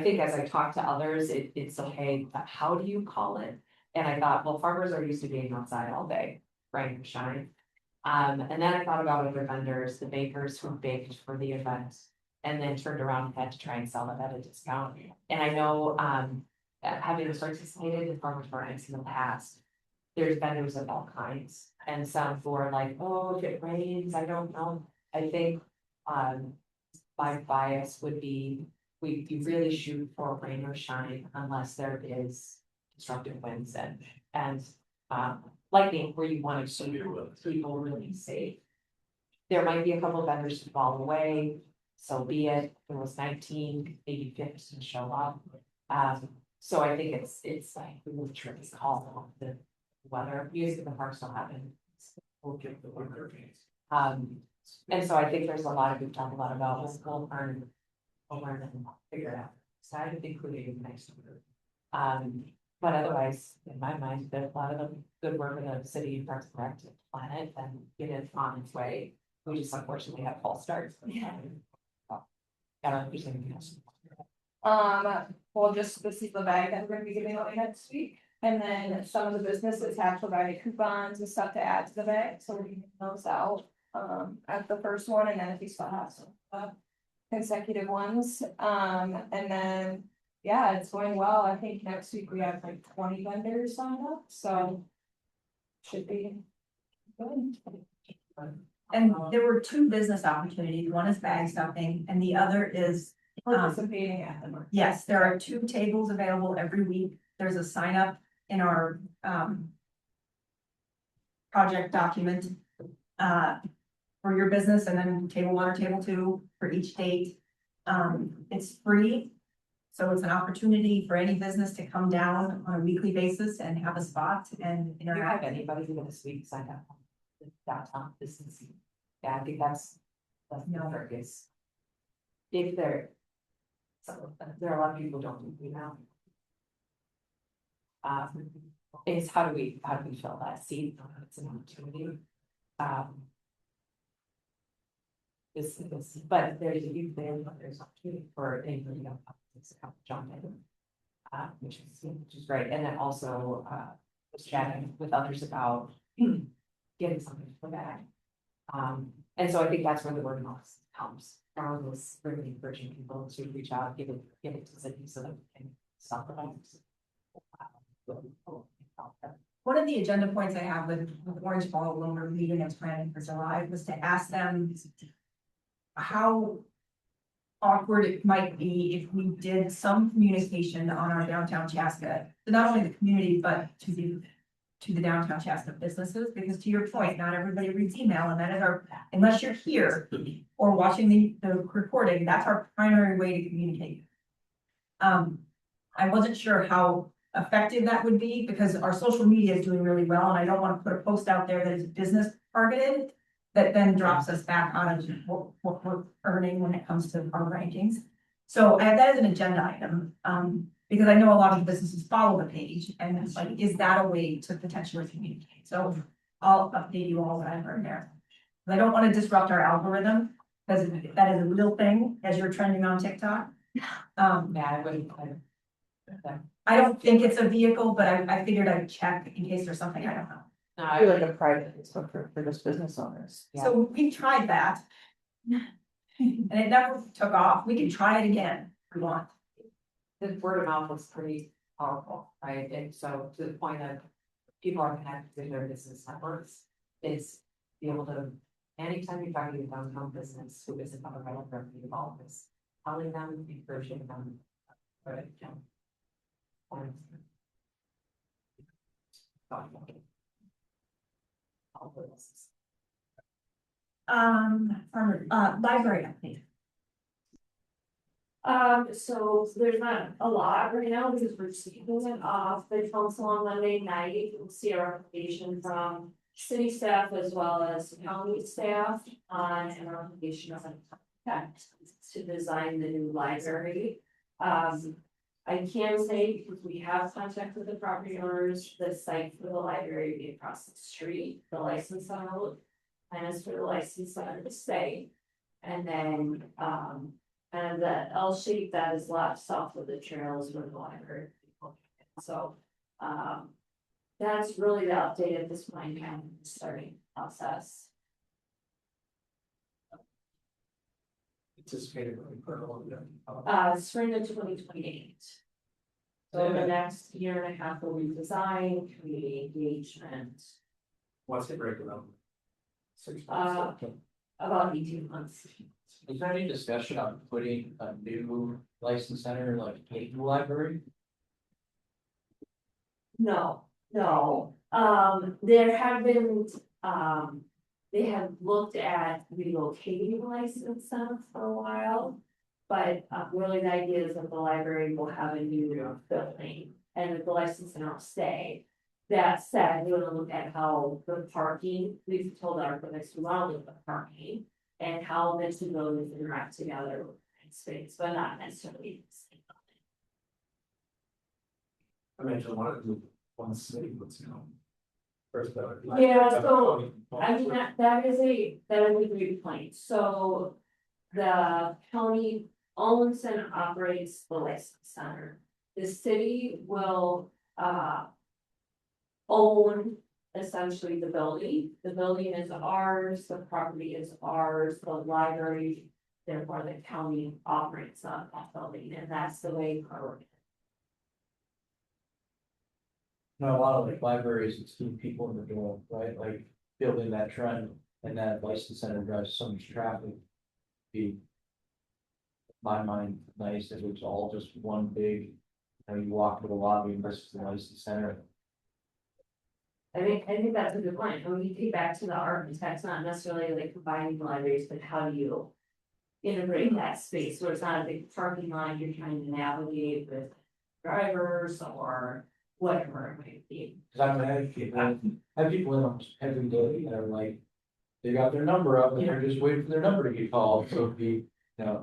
think as I talk to others, it's okay, but how do you call it? And I thought, well, farmers are used to being outside all day, rain and shine. And then I thought about other vendors, the bakers who baked for the event, and then turned around and had to try and sell it at a discount. And I know, having participated in farmers markets in the past, there's vendors of all kinds, and some who are like, oh, if it rains, I don't know. I think, my bias would be, you really shoot for rain or shine unless there is constructive winds and lightning where you want to keep people really safe. There might be a couple of vendors who fall away, so be it. There was 19, maybe 15 show up. So I think it's like we will try to call the weather. Music in the park still happen. We'll give the weather. And so I think there's a lot we've talked a lot about. We'll learn and figure it out. Side of including next year. But otherwise, in my mind, there's a lot of the good work in the city and Parks and Rec to plan it and get it on its way. We just unfortunately have false starts. I don't know if there's anything else. Well, just this is the bag that we're gonna be giving away next week. And then some of the businesses have provided coupons and stuff to add to the bag, so we're giving those out, at the first one, and then if you still have some, consecutive ones, and then, yeah, it's going well. I think next week we have like 20 vendors signed up, so should be good. And there were 2 business opportunities. One is bag stuffing and the other is, Participating at the market. yes, there are 2 tables available every week. There's a sign up in our project document for your business, and then table 1 or table 2 for each date. It's free. So it's an opportunity for any business to come down on a weekly basis and have a spot and Do you have interact. anybody who this week signed up on the downtown business? Yeah, I think that's the focus. If there. So there are a lot of people who don't do now. Is how do we fill that seat? It's an opportunity. But there's opportunity for anybody to jump in. Which is great, and then also was chatting with others about getting something for that. And so I think that's where the word of mouth comes. From was really encouraging people to reach out, give it to Sydney so that we can stop about. One of the agenda points I have with Orange Ball when we're meeting and planning for July was to ask them how awkward it might be if we did some communication on our downtown Chaska, to not only the community, but to the downtown Chaska businesses, because to your point, not everybody reads email, and that is unless you're here or watching the recording, that's our primary way to communicate. I wasn't sure how effective that would be, because our social media is doing really well, and I don't want to put a post out there that is business targeted that then drops us back out of what we're earning when it comes to our rankings. So I have that as an agenda item. Because I know a lot of businesses follow the page, and it's like, is that a way to potentially communicate? So I'll update you all what I've heard there. I don't want to disrupt our algorithm, because that is a real thing as you're trending on TikTok. Yeah, I wouldn't. I don't think it's a vehicle, but I figured I'd check in case there's something I don't know. No, I feel like a private Facebook for just business owners. Yeah. So we tried that. And it never took off. We can try it again if we want. The word of mouth is pretty powerful, right? And so to the point of people are connected to their business networks, is be able to, anytime you're talking about downtown business who isn't covered by the revenue involved, is telling them, encouraging them. Right, yeah. All the businesses. Library update. So there's not a lot right now because we're just kicking it off. The council on Monday night, we'll see our application from city staff as well as county staff on an application of text to design the new library. I can say, because we have contacted the property owners, the site for the library will be across the street, the license out. And as for the license center to stay. And then, and the L shape that is left south of the trails where the library. So, that's really the update at this point, kind of starting process. Anticipated. Spring of 2028. So the next year and a half will be design, community engagement, What's the breakdown? about 18 months. Is there any discussion on putting a new license center like in the library? No, there have been, they have looked at relocating the license center for a while. But really the idea is that the library will have a new building and that the license center will stay. That said, we want to look at how the parking, we've told our architects to model the parking. And how the two buildings interact together in space, but not necessarily the same building. I mentioned one city, what's first. Yeah, so, I mean, that is a great point, so. The county owns and operates the license center. The city will, own essentially the building is ours, the property is ours, the library. Therefore, the county operates on that building, and that's the way forward. No, a lot of like libraries, it's keeping people in the door, right, like building that trend and that license center drives so much traffic. Be. My mind, nice if it's all just one big, you walk to the lobby versus the license center. I think that's a good point, and we can get back to the architects, not necessarily like combining the libraries, but how do you. Integrate that space, so it's not a big parking lot you're trying to navigate with drivers or whatever it might be. Cause I have people in almost every day that are like, they got their number up and they're just waiting for their number to get called, so it'd be,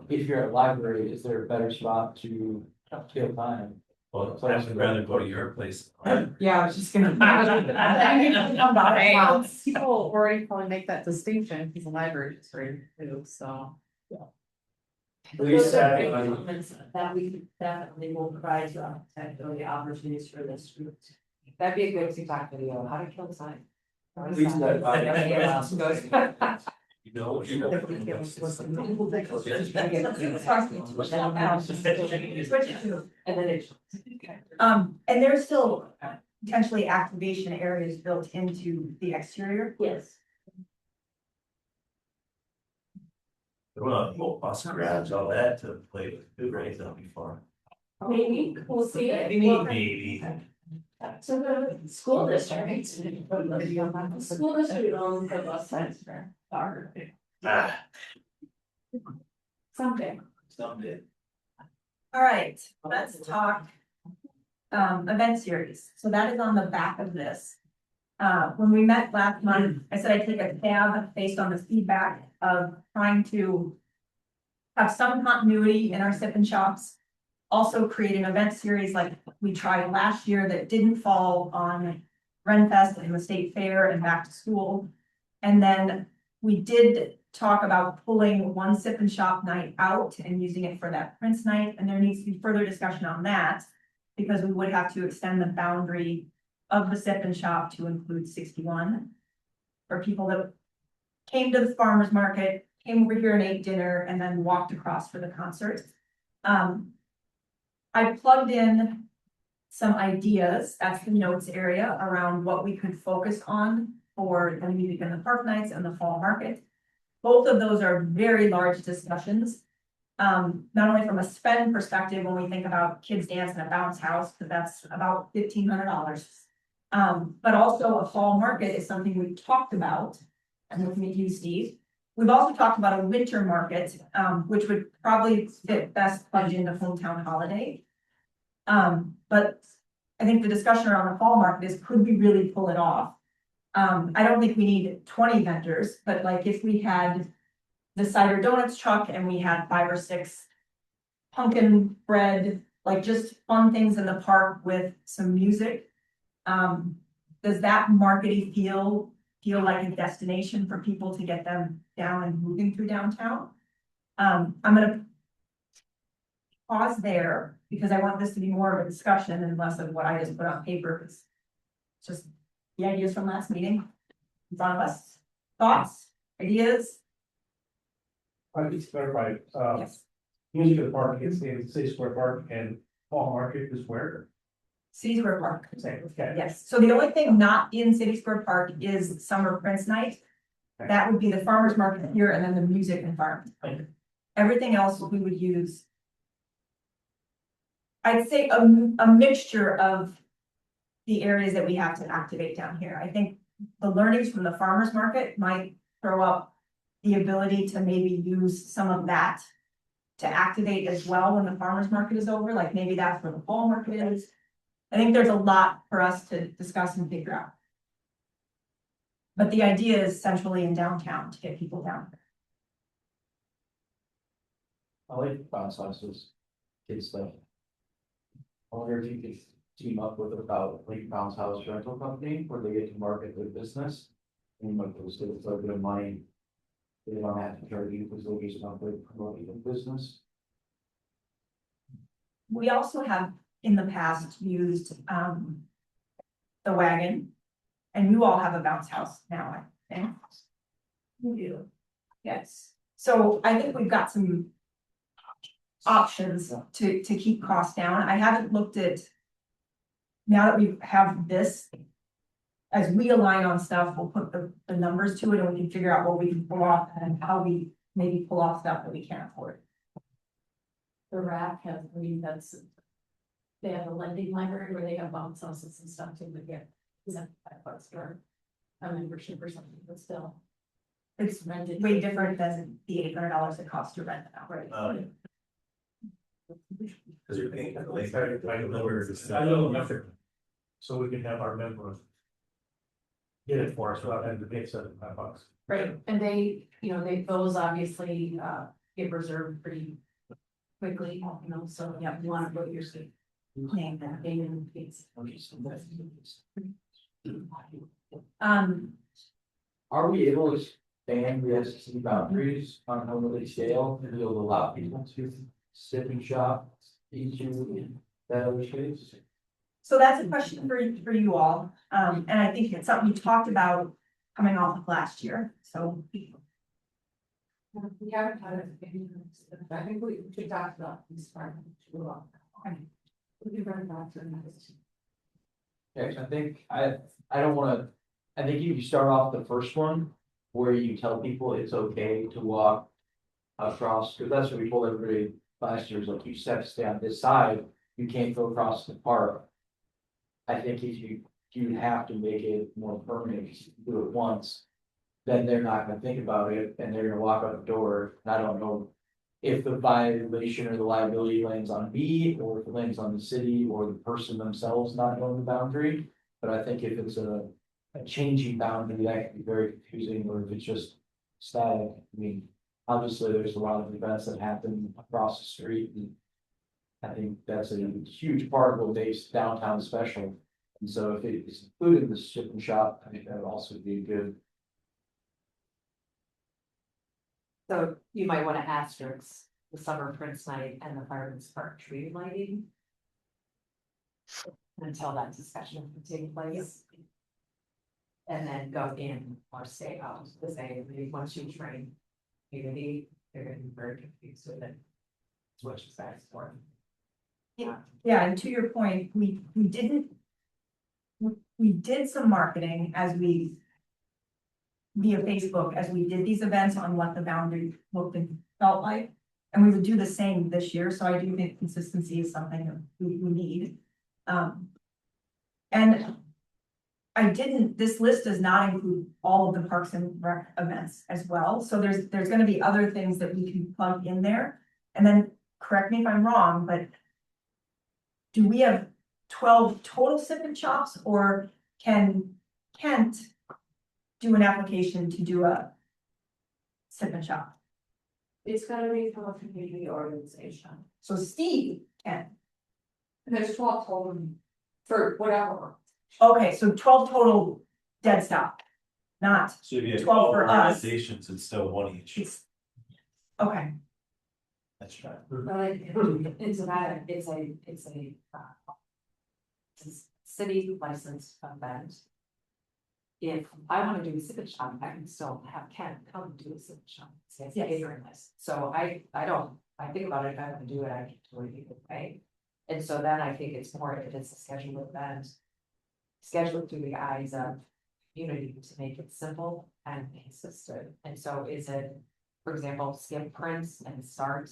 if you're at a library, is there a better spot to kill time? Well, I would rather go to your place. Yeah, I was just gonna. People already probably make that distinction, because the library is free too, so. Those are great elements that we definitely will provide to architect or the opportunities for this group. That'd be a good TikTok video, how to kill time. You know. And then it. And there's still potentially activation areas built into the exterior. Yes. Well, bus garage, all that to play with, too, right, that'll be fun. Maybe, we'll see it. Maybe. So the school district. The school district owns the bus center. Something. Someday. All right, let's talk. Event series, so that is on the back of this. When we met last month, I said I'd take a tab based on the feedback of trying to have some continuity in our sip and shops. also create an event series like we tried last year that didn't fall on Renfest and the state fair and back to school. And then we did talk about pulling one sip and shop night out and using it for that Prince night, and there needs to be further discussion on that. Because we would have to extend the boundary of the sip and shop to include 61. For people that came to the farmer's market, came over here and ate dinner, and then walked across for the concert. I plugged in some ideas, that's the notes area, around what we could focus on for the music and the park nights and the fall market. Both of those are very large discussions. Not only from a spend perspective, when we think about kids dance in a bounce house, but that's about $1,500. But also a fall market is something we've talked about. I'm looking at you, Steve. We've also talked about a winter market, which would probably fit best plugged into hometown holiday. But I think the discussion around the fall market is, could we really pull it off? I don't think we need 20 vendors, but like if we had the cider donuts truck and we had 5 or 6 pumpkin bread, like just fun things in the park with some music. Does that marketing feel like a destination for people to get them down and moving through downtown? I'm gonna pause there because I want this to be more of a discussion and less of what I just put on paper. It's just the ideas from last meeting in front of us. Thoughts, ideas? I need to clarify, Yes. music at the park is in City Square Park and Fall Market is where? City Square Park. Okay. Yes, so the only thing not in City Square Park is Summer Prince Night. That would be the farmer's market here and then the music environment. Okay. Everything else we would use. I'd say a mixture of the areas that we have to activate down here. I think the learnings from the farmer's market might throw up the ability to maybe use some of that to activate as well when the farmer's market is over, like maybe that's where the fall market is. I think there's a lot for us to discuss and figure out. But the idea is centrally in downtown to get people down. I like bounce houses, kids stuff. I wonder if you could team up with about like bounce house rental company where they get to market their business. And like those kids a bit of money. They don't have to charge you because they're just not like promoting the business. We also have in the past used the wagon. And you all have a bounce house now, I think. You do. Yes, so I think we've got some options to keep costs down. I haven't looked at. Now that we have this, as we align on stuff, we'll put the numbers to it and we can figure out what we can pull off and how we maybe pull off stuff that we can't afford. The RAC has, I mean, that's. They have a lending library where they have bounce houses and stuff too, but yeah, $5 for a membership or something, but still. It's rented. way different than the $800 it costs to rent it out, right? Cause you're paying. I know nothing. So we can have our members. Get it for us without having to pay $75. Right, and they, you know, those obviously, get reserved pretty quickly, you know, so, yeah, you want to go to your state. Paying that, paying in fees. Are we able to expand the SEC boundaries on a limited scale and be able to allow people to sip and shop into that other space? So that's a question for you all, and I think it's something we talked about coming off of last year, so. We haven't had it, I think we should talk about this part. We can run back to this. Okay, so I think I don't wanna, I think you start off the first one where you tell people it's okay to walk across, because that's what we told everybody last year, is like you just have to stay on this side, you can't go across the park. I think if you have to make it more permanent, if you do it once, then they're not gonna think about it and they're gonna walk out the door. And I don't know if the violation or the liability lands on me or if it lands on the city or the person themselves not knowing the boundary. But I think if it's a changing boundary, that can be very confusing, or if it's just static. I mean, obviously, there's a lot of events that happen across the street and I think that's a huge part of what makes downtown special. And so if it is included in the ship and shop, I think that would also be good. So you might want to asterisk the summer Prince night and the Fireman's Park tree lighting. Until that discussion can take place. And then go in or stay out, to say, maybe once you train community, they're gonna be very confused with it. It's what you guys for. Yeah, and to your point, we didn't. We did some marketing as we. Via Facebook, as we did these events on what the boundary looked and felt like. And we would do the same this year, so I do think consistency is something that we need. And I didn't, this list does not include all of the Parks and Rec events as well, so there's gonna be other things that we can plug in there. And then, correct me if I'm wrong, but do we have 12 total sip and shops, or can Kent do an application to do a sip and shop? It's gotta be from a community organization. So Steve can. There's 12 total for whatever. Okay, so 12 total dead stop, not, So if you have 12 for us. organizations, it's still one each. it's, okay, That's right. It's about, it's a city licensed event. If I wanna do a sip and shop, I can still have Ken come do a sip and shop, say it's Yes. catering list, so I think about it, if I wanna do it, I can do it either way. And so then I think it's more if it's a scheduled event. Scheduled through the eyes of community to make it simple and consistent, and so is it, for example, skip Prince and start.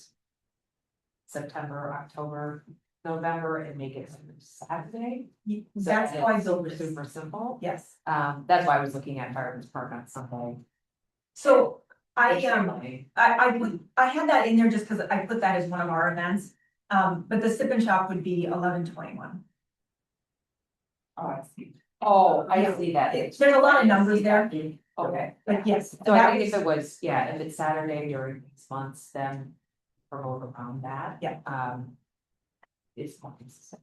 September, October, November, and make it Saturday. So that's how I it's built super, this, super simple. yes. That's why I was looking at Fireman's Park on Sunday. So I Extremely. had that in there just because I put that as one of our events. But the sip and shop would be 11/21. Oh, I see. Oh, I see that. There's a lot of numbers there, Okay, but yes. so I that think was- if it was, yeah, if it's Saturday during these months, then we'll work around that. Yeah. It's more consistent.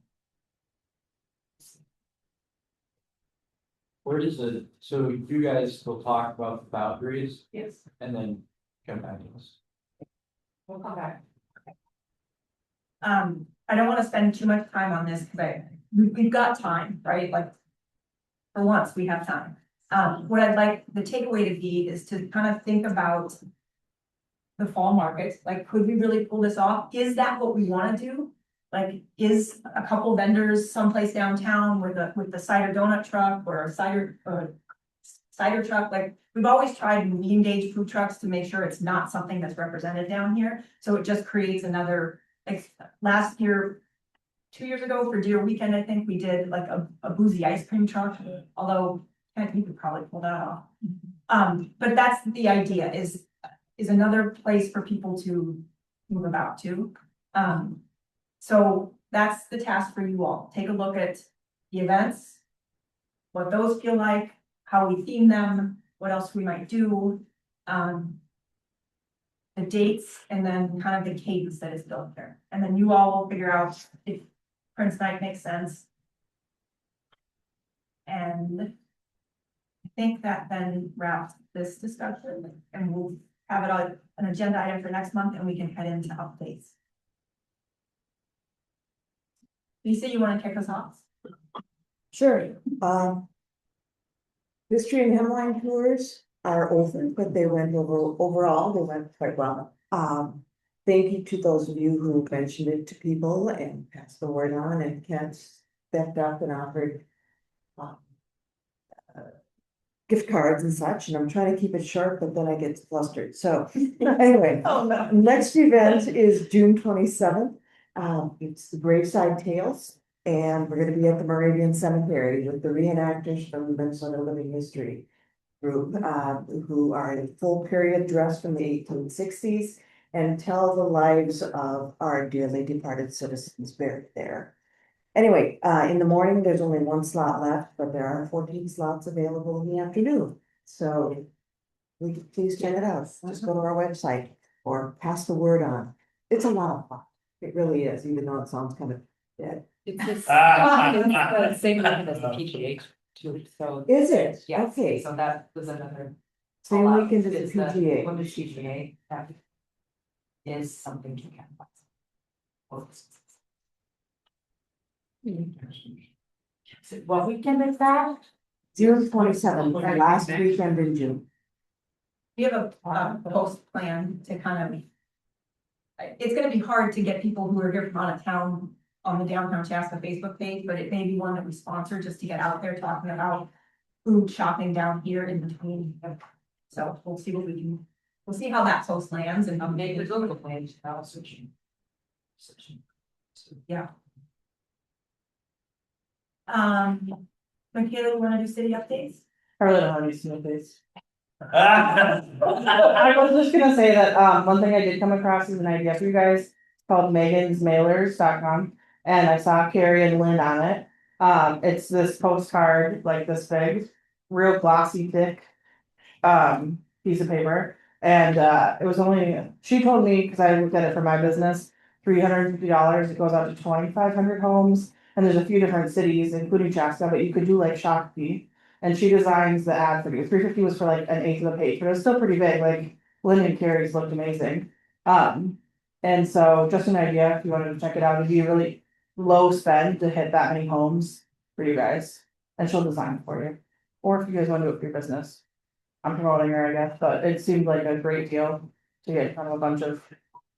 Where does it, so you guys will talk about the boundaries Yes. and then come back to us. We'll come back. I don't want to spend too much time on this because we've got time, right? Like. For once, we have time. What I'd like the takeaway to be is to kind of think about. The fall market, like, could we really pull this off? Is that what we want to do? Like, is a couple vendors someplace downtown with the cider donut truck or a cider truck, like, we've always tried and we engage food trucks to make sure it's not something that's represented down here. So it just creates another, like, last year, 2 years ago for Deer Weekend, I think we did like a boozy ice cream truck, although I think we could probably pull that off. But that's the idea is another place for people to move about to. So that's the task for you all. Take a look at the events. What those feel like, how we theme them, what else we might do. The dates and then kind of the cadence that is built there. And then you all will figure out if Prince Night makes sense. And I think that then wraps this discussion and we'll have it on an agenda item for next month and we can head into updates. Lisa, you want to kick us off? Sure, history and hemline tours are open, but they went overall, they went quite well. Thank you to those of you who mentioned it to people and passed the word on, and Kent stepped up and offered gift cards and such, and I'm trying to keep it short, but then I get flustered, so anyway. Oh, no. Next event is June 27th. It's the Graveside Tales, and we're gonna be at the Moravian Cemetery with the reenactors from the Minnesota Living History group, who are in full period dress from the 1860s and tell the lives of our dearly departed citizens buried there. Anyway, in the morning, there's only one slot left, but there are 14 slots available in the afternoon. So please check it out. Just go to our website or pass the word on. It's a lot of fun. It really is, even though it sounds kind of dead. It's the same weekend as the PGA too, so. Is it? Yes, Okay. so that was another. Same call out. weekend as It's the PGA. Women's PGA, that is something to count. What weekend is that? 0-27, last weekend in June. We have a post plan to kind of. It's gonna be hard to get people who are here from out of town on the downtown Chaska Facebook page, but it may be one that we sponsor just to get out there talking about food shopping down here in between. So we'll see what we can, we'll see how that post lands and Maybe the Google page, I'll switching. yeah. Michaela, you wanna do city updates? I really don't have any smoothies. I was just gonna say that, one thing I did come across is an idea for you guys, it's called megansmailers.com. And I saw Carrie and Lynn on it. It's this postcard, like this big, real glossy, thick, piece of paper. And, it was only, she told me, cause I looked at it for my business, $350, it goes out to 2,500 homes. And there's a few different cities, including Chaska, but you could do like Shakopee. And she designs the ad for you. 350 was for like an eighth of the page, but it was still pretty big, like Lynn and Carrie's looked amazing. And so just an idea, if you wanted to check it out, it'd be a really low spend to hit that many homes for you guys. And she'll design it for you. Or if you guys want to do it for your business. I'm promoting her, I guess, but it seemed like a great deal to get in front of a bunch of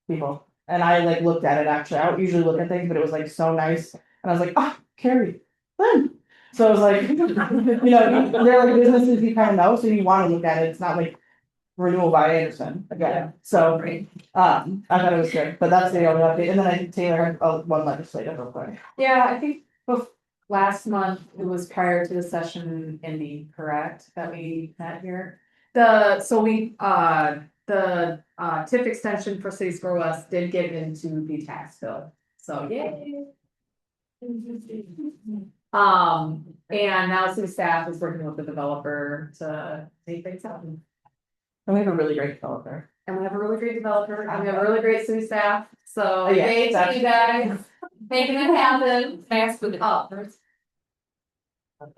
people. And I like looked at it actually, I don't usually look at things, but it was like so nice. And I was like, oh, Carrie, Lynn. So I was like, you know, they're like businesses you kind of know, so you want to look at it, it's not like renewal by Anderson again, so. I thought it was good, but that's the only update, and then I think Taylor had one legislative real quick. Yeah, I think last month, it was prior to the session ending, correct, that we had here. The TIF extension for Cities for West did get into the tax bill, so yay. And now city staff is working with the developer to make things happen. And we have a really great developer. And we have a really great developer, and we have a really great city staff, so Yeah, yay to you guys, making it happen. Fast with the Oh,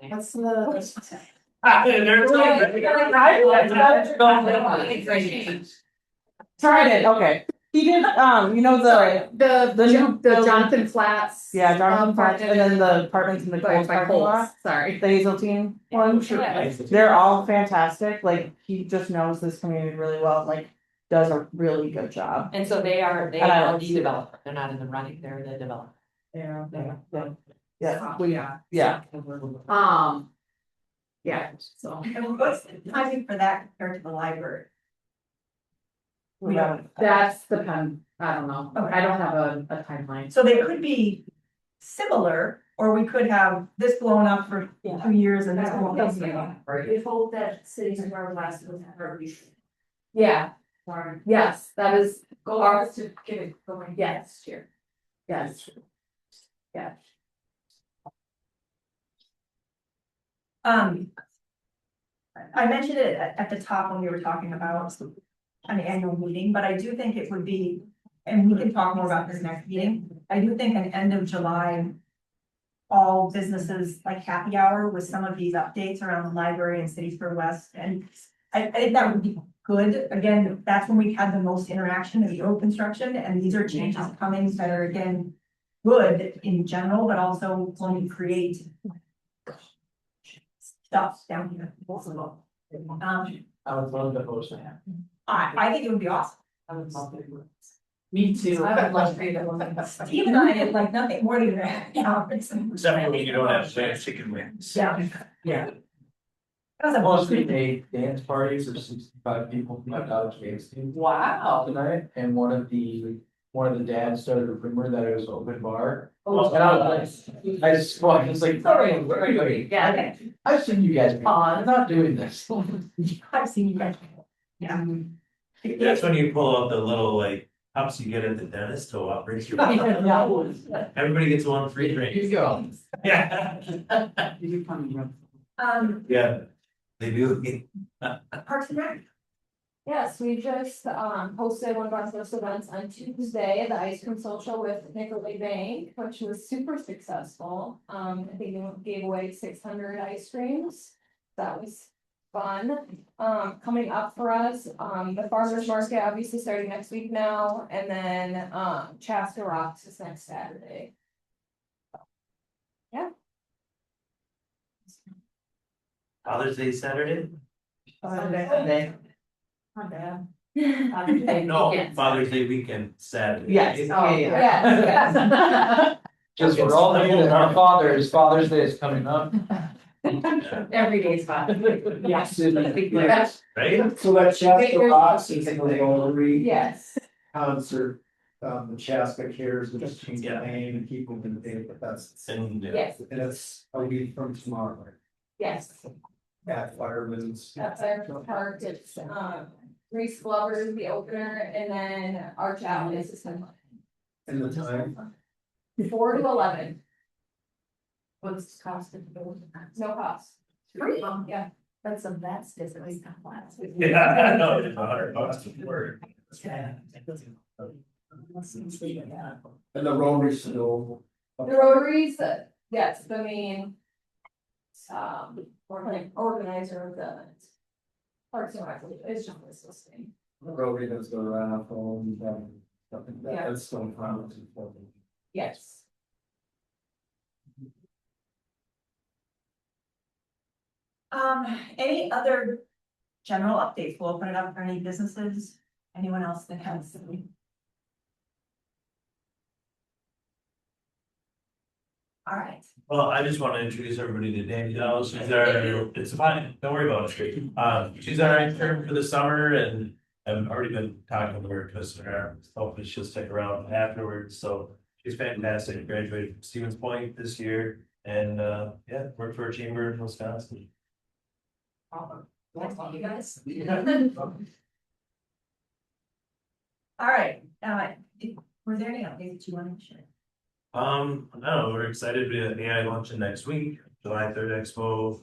What's the? Tried it, okay. He did, you know, The Jonathan Flats. yeah, Jonathan Flats, and then the apartments in the Sorry, Coles by parking lot. Coles, sorry. The Hazeltine one, they're all fantastic, like, he just knows this community really well, like, does a really good job. And so they are And I the like to see developer, they're not in the running, they're the developer. Yeah, Yeah, so And what's the timing for that compared to the library? We don't. that's the pen, I don't know, Okay. I don't have a timeline. So they could be similar, or we could have this blown up for 2 years and this blown up. We hope that cities of our last will have our Yeah, yes, that is, goal is to get it going Yes. next year. yes. Yeah. I mentioned it at the top when we were talking about an annual meeting, but I do think it would be, and we can talk more about this next meeting. I do think an end of July, all businesses like happy hour with some of these updates around the library and Cities for West. And I think that would be good. Again, that's when we had the most interaction in the road construction, and these are changes coming that are again good in general, but also when you create stuff down here. I would love to host that. I think it would be awesome. I would love to. Me too. I would love to be the Steve and I did like nothing more than that. Except when you don't have fancy chicken wings. Yeah. Yeah. That was a Mostly a dance party for 65 people from my daughter's dance team Wow. tonight, and one of the dads started a rumor that it was an open bar. Oh, And I was like, I just like, sorry, where are you? Yeah, okay. I've seen you guys, I'm not doing this. I've seen you guys. Yeah. That's when you pull out the little like cups you get at the dentist to raise your. Everybody gets one free drink. Here you go. Yeah. Yeah, they do. Parks and Rec. Yes, we just hosted one of our first events on Tuesday, the ice cream social with Nicolay Bank, which was super successful. I think we gave away 600 ice creams. That was fun. Coming up for us, the farmers market obviously starting next week now, and then Chaska Rocks is next Saturday. Father's Day Saturday? Sunday. Not bad. No, Father's Day weekend Saturday. Yes, Oh, yeah. yes. Just for all of you that are fathers, Father's Day is coming up. Every day's fun. Yes. Let's be clear. Right? So that Chaska Rocks is the Rotary Yes. concert, the Chaska Cares, which Yeah. change the name and keep them in the day, but that's, And Yes, and it's a week from tomorrow yes. at Fireman's. That's our part. It's Reese Glover is the opener, and then our challenge is December And the time, 4 to 11, What's the cost of the? no cost. Free. Yeah. That's some that's different. Yeah, I know, it's $100 a word. and the Rotary still. The Rotaries, yes, the main organizer of the event. Parks and Rec, it's just this listing. Rotary does the raffle and stuff like that, Yeah. that's still fun. Yes. Any other general updates? We'll open it up for any businesses, anyone else that has. All right, Well, I just want to introduce everybody to Danny Dallas. She's our, it's fine, don't worry about it. She's our intern for the summer and I've already been talking to her because hopefully she'll stick around afterwards. So she's fantastic. Graduated from Stevens Point this year and yeah, worked for a chamber in Wisconsin. nice to meet you guys. All right, were there any updates that you wanted to share? No, we're excited to be at AI luncheon next week, July 3rd Expo.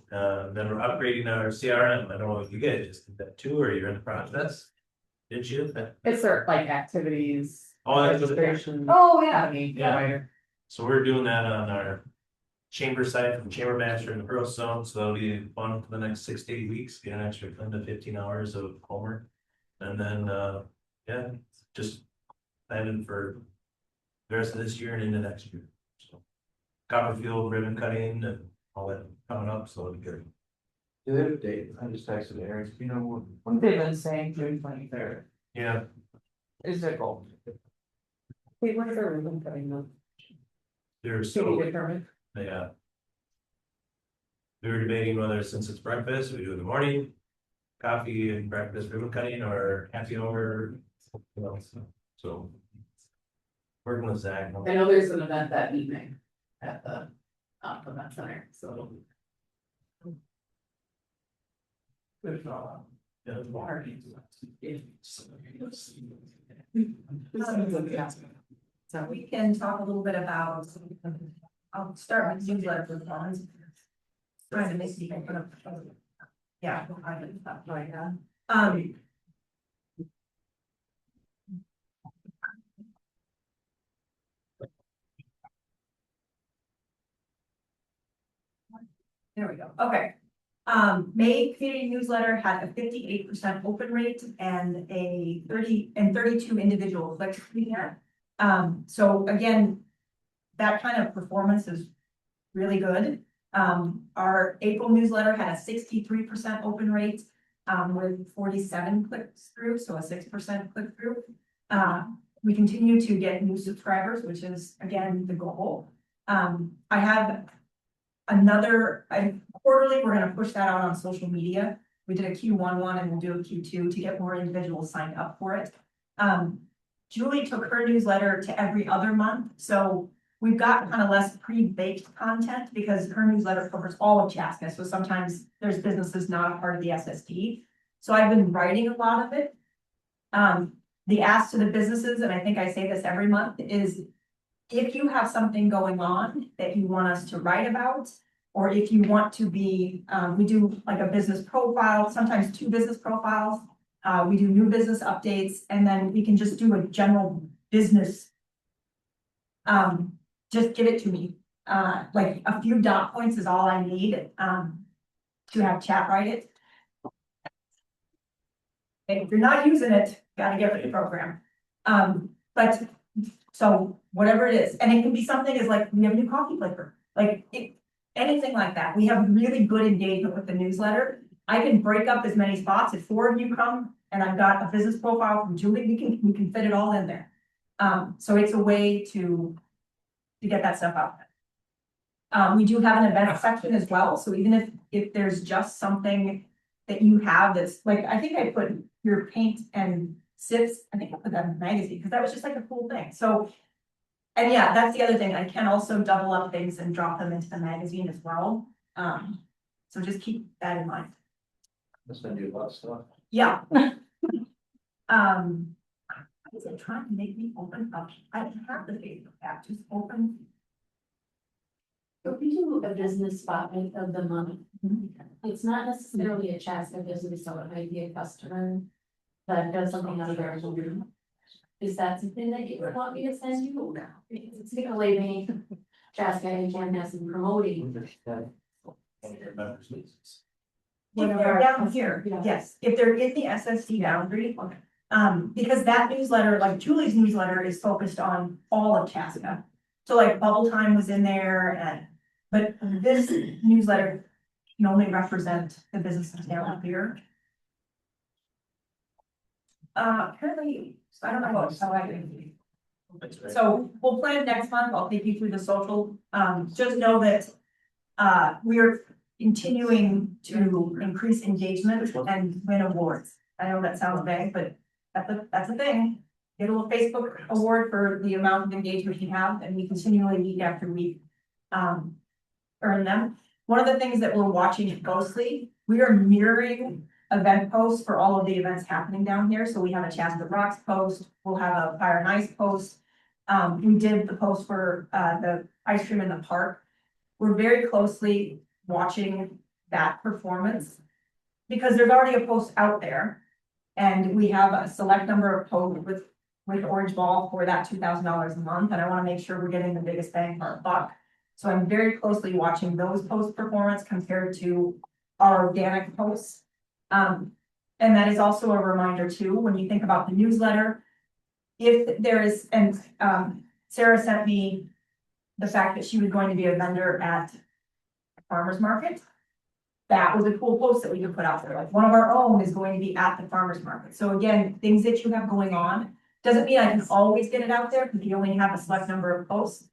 Then we're upgrading our CRM. I don't know if you guys did that too, or you're in the process. Did you? It's sort of like activities. Oh, that's what it is. Registration. Oh, yeah. company Yeah. provider. So we're doing that on our chamber site from Chamber Master in the Pearl Zone, so that'll be fun for the next 6 to 8 weeks, get an extra 10 to 15 hours of homework. And then, yeah, just planning for the rest of this year and into next year. So Copperfield ribbon cutting and all that coming up, so it'll be good. Do they have a date? I just texted Eric, you know, What they've been saying, June 23rd, Yeah, is their goal. Wait, where's their ribbon cutting though? they're To so, be determined. yeah. We were debating whether since it's breakfast, we do it in the morning, coffee and breakfast ribbon cutting or happy hour. You know, so. Working with Zach. I know there's an event that evening at the event center, so. Good job. Yeah. So we can talk a little bit about, I'll start with newsletter performance. Trying to make people put up. Yeah. I can stop right now. There we go, okay. May community newsletter had a 58% open rate and a 32 individual clicks. So again, that kind of performance is really good. Our April newsletter had a 63% open rate, with 47 clicks through, so a 6% click through. We continue to get new subscribers, which is again the goal. I have quarterly, we're gonna push that out on social media. We did a Q1 one and we'll do a Q2 to get more individuals signed up for it. Julie took her newsletter to every other month, so we've got kind of less pre-baked content because her newsletter covers all of Chaska, so sometimes there's businesses not a part of the SSD. So I've been writing a lot of it. The ask to the businesses, and I think I say this every month, is if you have something going on that you want us to write about, or if you want to be, we do like a business profile, sometimes 2 business profiles. We do new business updates, and then we can just do a general business. Just give it to me. Like a few dot points is all I need, to have chat write it. And if you're not using it, gotta get with the program. But, so whatever it is, and it can be something as like, we have a new coffee flavor, anything like that. We have really good engagement with the newsletter. I can break up as many spots. If 4 of you come and I've got a business profile from Julie, we can fit it all in there. So it's a way to get that stuff out. We do have an event section as well, so even if there's just something that you have that's like, I think I put your paint and sips, I think I put that in the magazine, because that was just like a cool thing, so. And yeah, that's the other thing, I can also double up things and drop them into the magazine as well. So just keep that in mind. That's gonna do a lot of stuff. Yeah. Is it trying to make me open up? I don't have the Facebook app, just open. So we do a business spotlight of the month. It's not necessarily a Chaska business, so it might be a customer that does something out of their home. Is that something that you would want me to send you? Because it's gonna leave me, Chaska and has been promoting. If they're down here, yes, if they're in the SSD boundary, because that newsletter, like Julie's newsletter is focused on all of Chaska. So like Bubble Time was in there but this newsletter can only represent the businesses down here. Apparently, I don't know how I can. So we'll plan next month. I'll take you through the social. Just know that we're continuing to increase engagement and win awards. I know that sounds vague, but that's a thing. Get a little Facebook award for the amount of engagement you have, and we continually week after week earn them. One of the things that we're watching closely, we are mirroring event posts for all of the events happening down here. So we have a Chaska Rocks post, we'll have a Fire and Ice post. We did the post for the ice cream in the park. We're very closely watching that performance because there's already a post out there. And we have a select number of posts with Orange Ball for that $2,000 a month. And I want to make sure we're getting the biggest bang for our buck. So I'm very closely watching those post performance compared to our organic posts. And that is also a reminder too, when you think about the newsletter, if there is, and Sarah sent me the fact that she was going to be a vendor at a farmer's market. That was a cool post that we could put out there. Like one of our own is going to be at the farmer's market. So again, things that you have going on, doesn't mean I can always get it out there because you only have a select number of posts.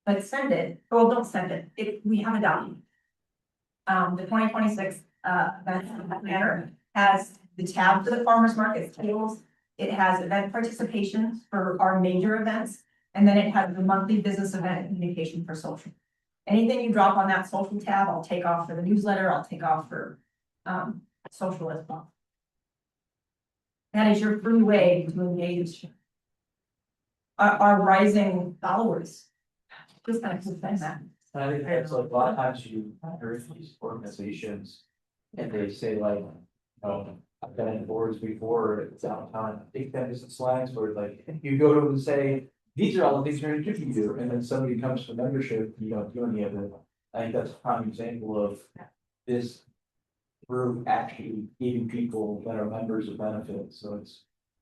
But send it, well, don't send it, we have a document. The 2026 event planner has the tab for the farmer's market tables. It has event participation for our major events, and then it has the monthly business event communication for social. Anything you drop on that social tab, I'll take off for the newsletter, I'll take off for social as well. That is your free way to engage our rising followers. Just kind of defend that. And I think that's like a lot of times you hear these organizations and they say like, I've been in boards before, it's downtown, big business lines where like, you go to them and say, these are all the things you're gonna do, and then somebody comes for membership, you don't do any of it. I think that's a prime example of this group actually giving people that are members of benefits, so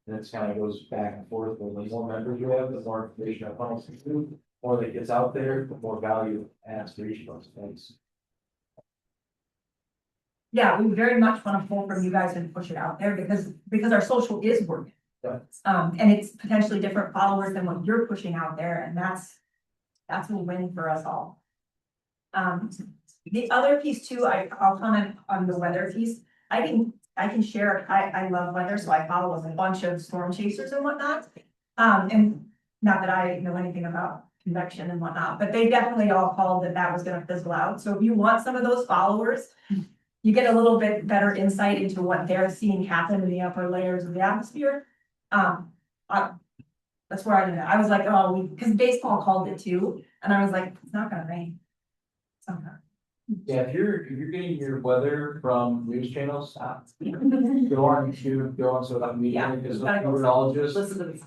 that's kind of goes back and forth, the more members you have, the more information our policy do. More that gets out there, the more value adds to each of those things. Yeah, we very much want to pull from you guys and push it out there because our social is working. Yeah. And it's potentially different followers than what you're pushing out there, and that's a win for us all. The other piece too, I'll comment on the weather piece. I can share, I love weather, so I follow a bunch of storm chasers and whatnot. And not that I know anything about convection and whatnot, but they definitely all called that was gonna fizzle out. So if you want some of those followers, you get a little bit better insight into what they're seeing happen in the upper layers of the atmosphere. That's where I did it. I was like, oh, because baseball called it too, and I was like, it's not gonna rain. It's not gonna. Yeah, if you're getting your weather from news channels, stop. Go on YouTube, go on social media, because the meteorologists, Listen to this.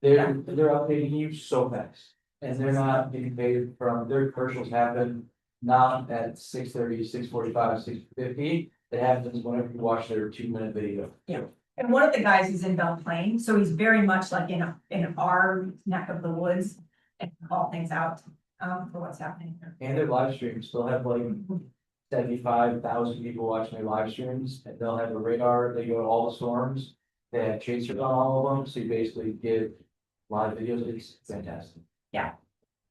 they're updating you so fast. And they're not getting paid from, their commercials happen not at 6:30, 6:45, 6:50. It happens whenever you watch their 2-minute video. Yeah. And one of the guys is in Belle Plaine, so he's very much like in our neck of the woods and call things out, for what's happening here. And their live streams still have like 75,000 people watching their live streams, and they'll have a radar, they go to all the storms. They have chasers on all of them, so you basically get live videos, it's fantastic.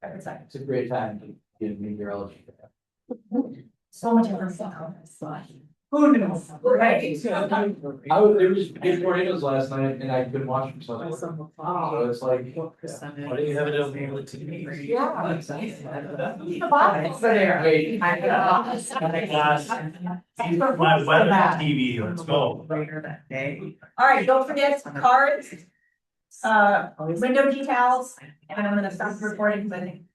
Every second. It's a great time to get meteorology. So much information on this. Who knows, right? There was big tornadoes last night and I couldn't watch them, so it's like. Why do you have it on the TV? Wait, My weather TV, let's go. All right, don't forget cards, window decals, and I'm gonna stop recording because I think.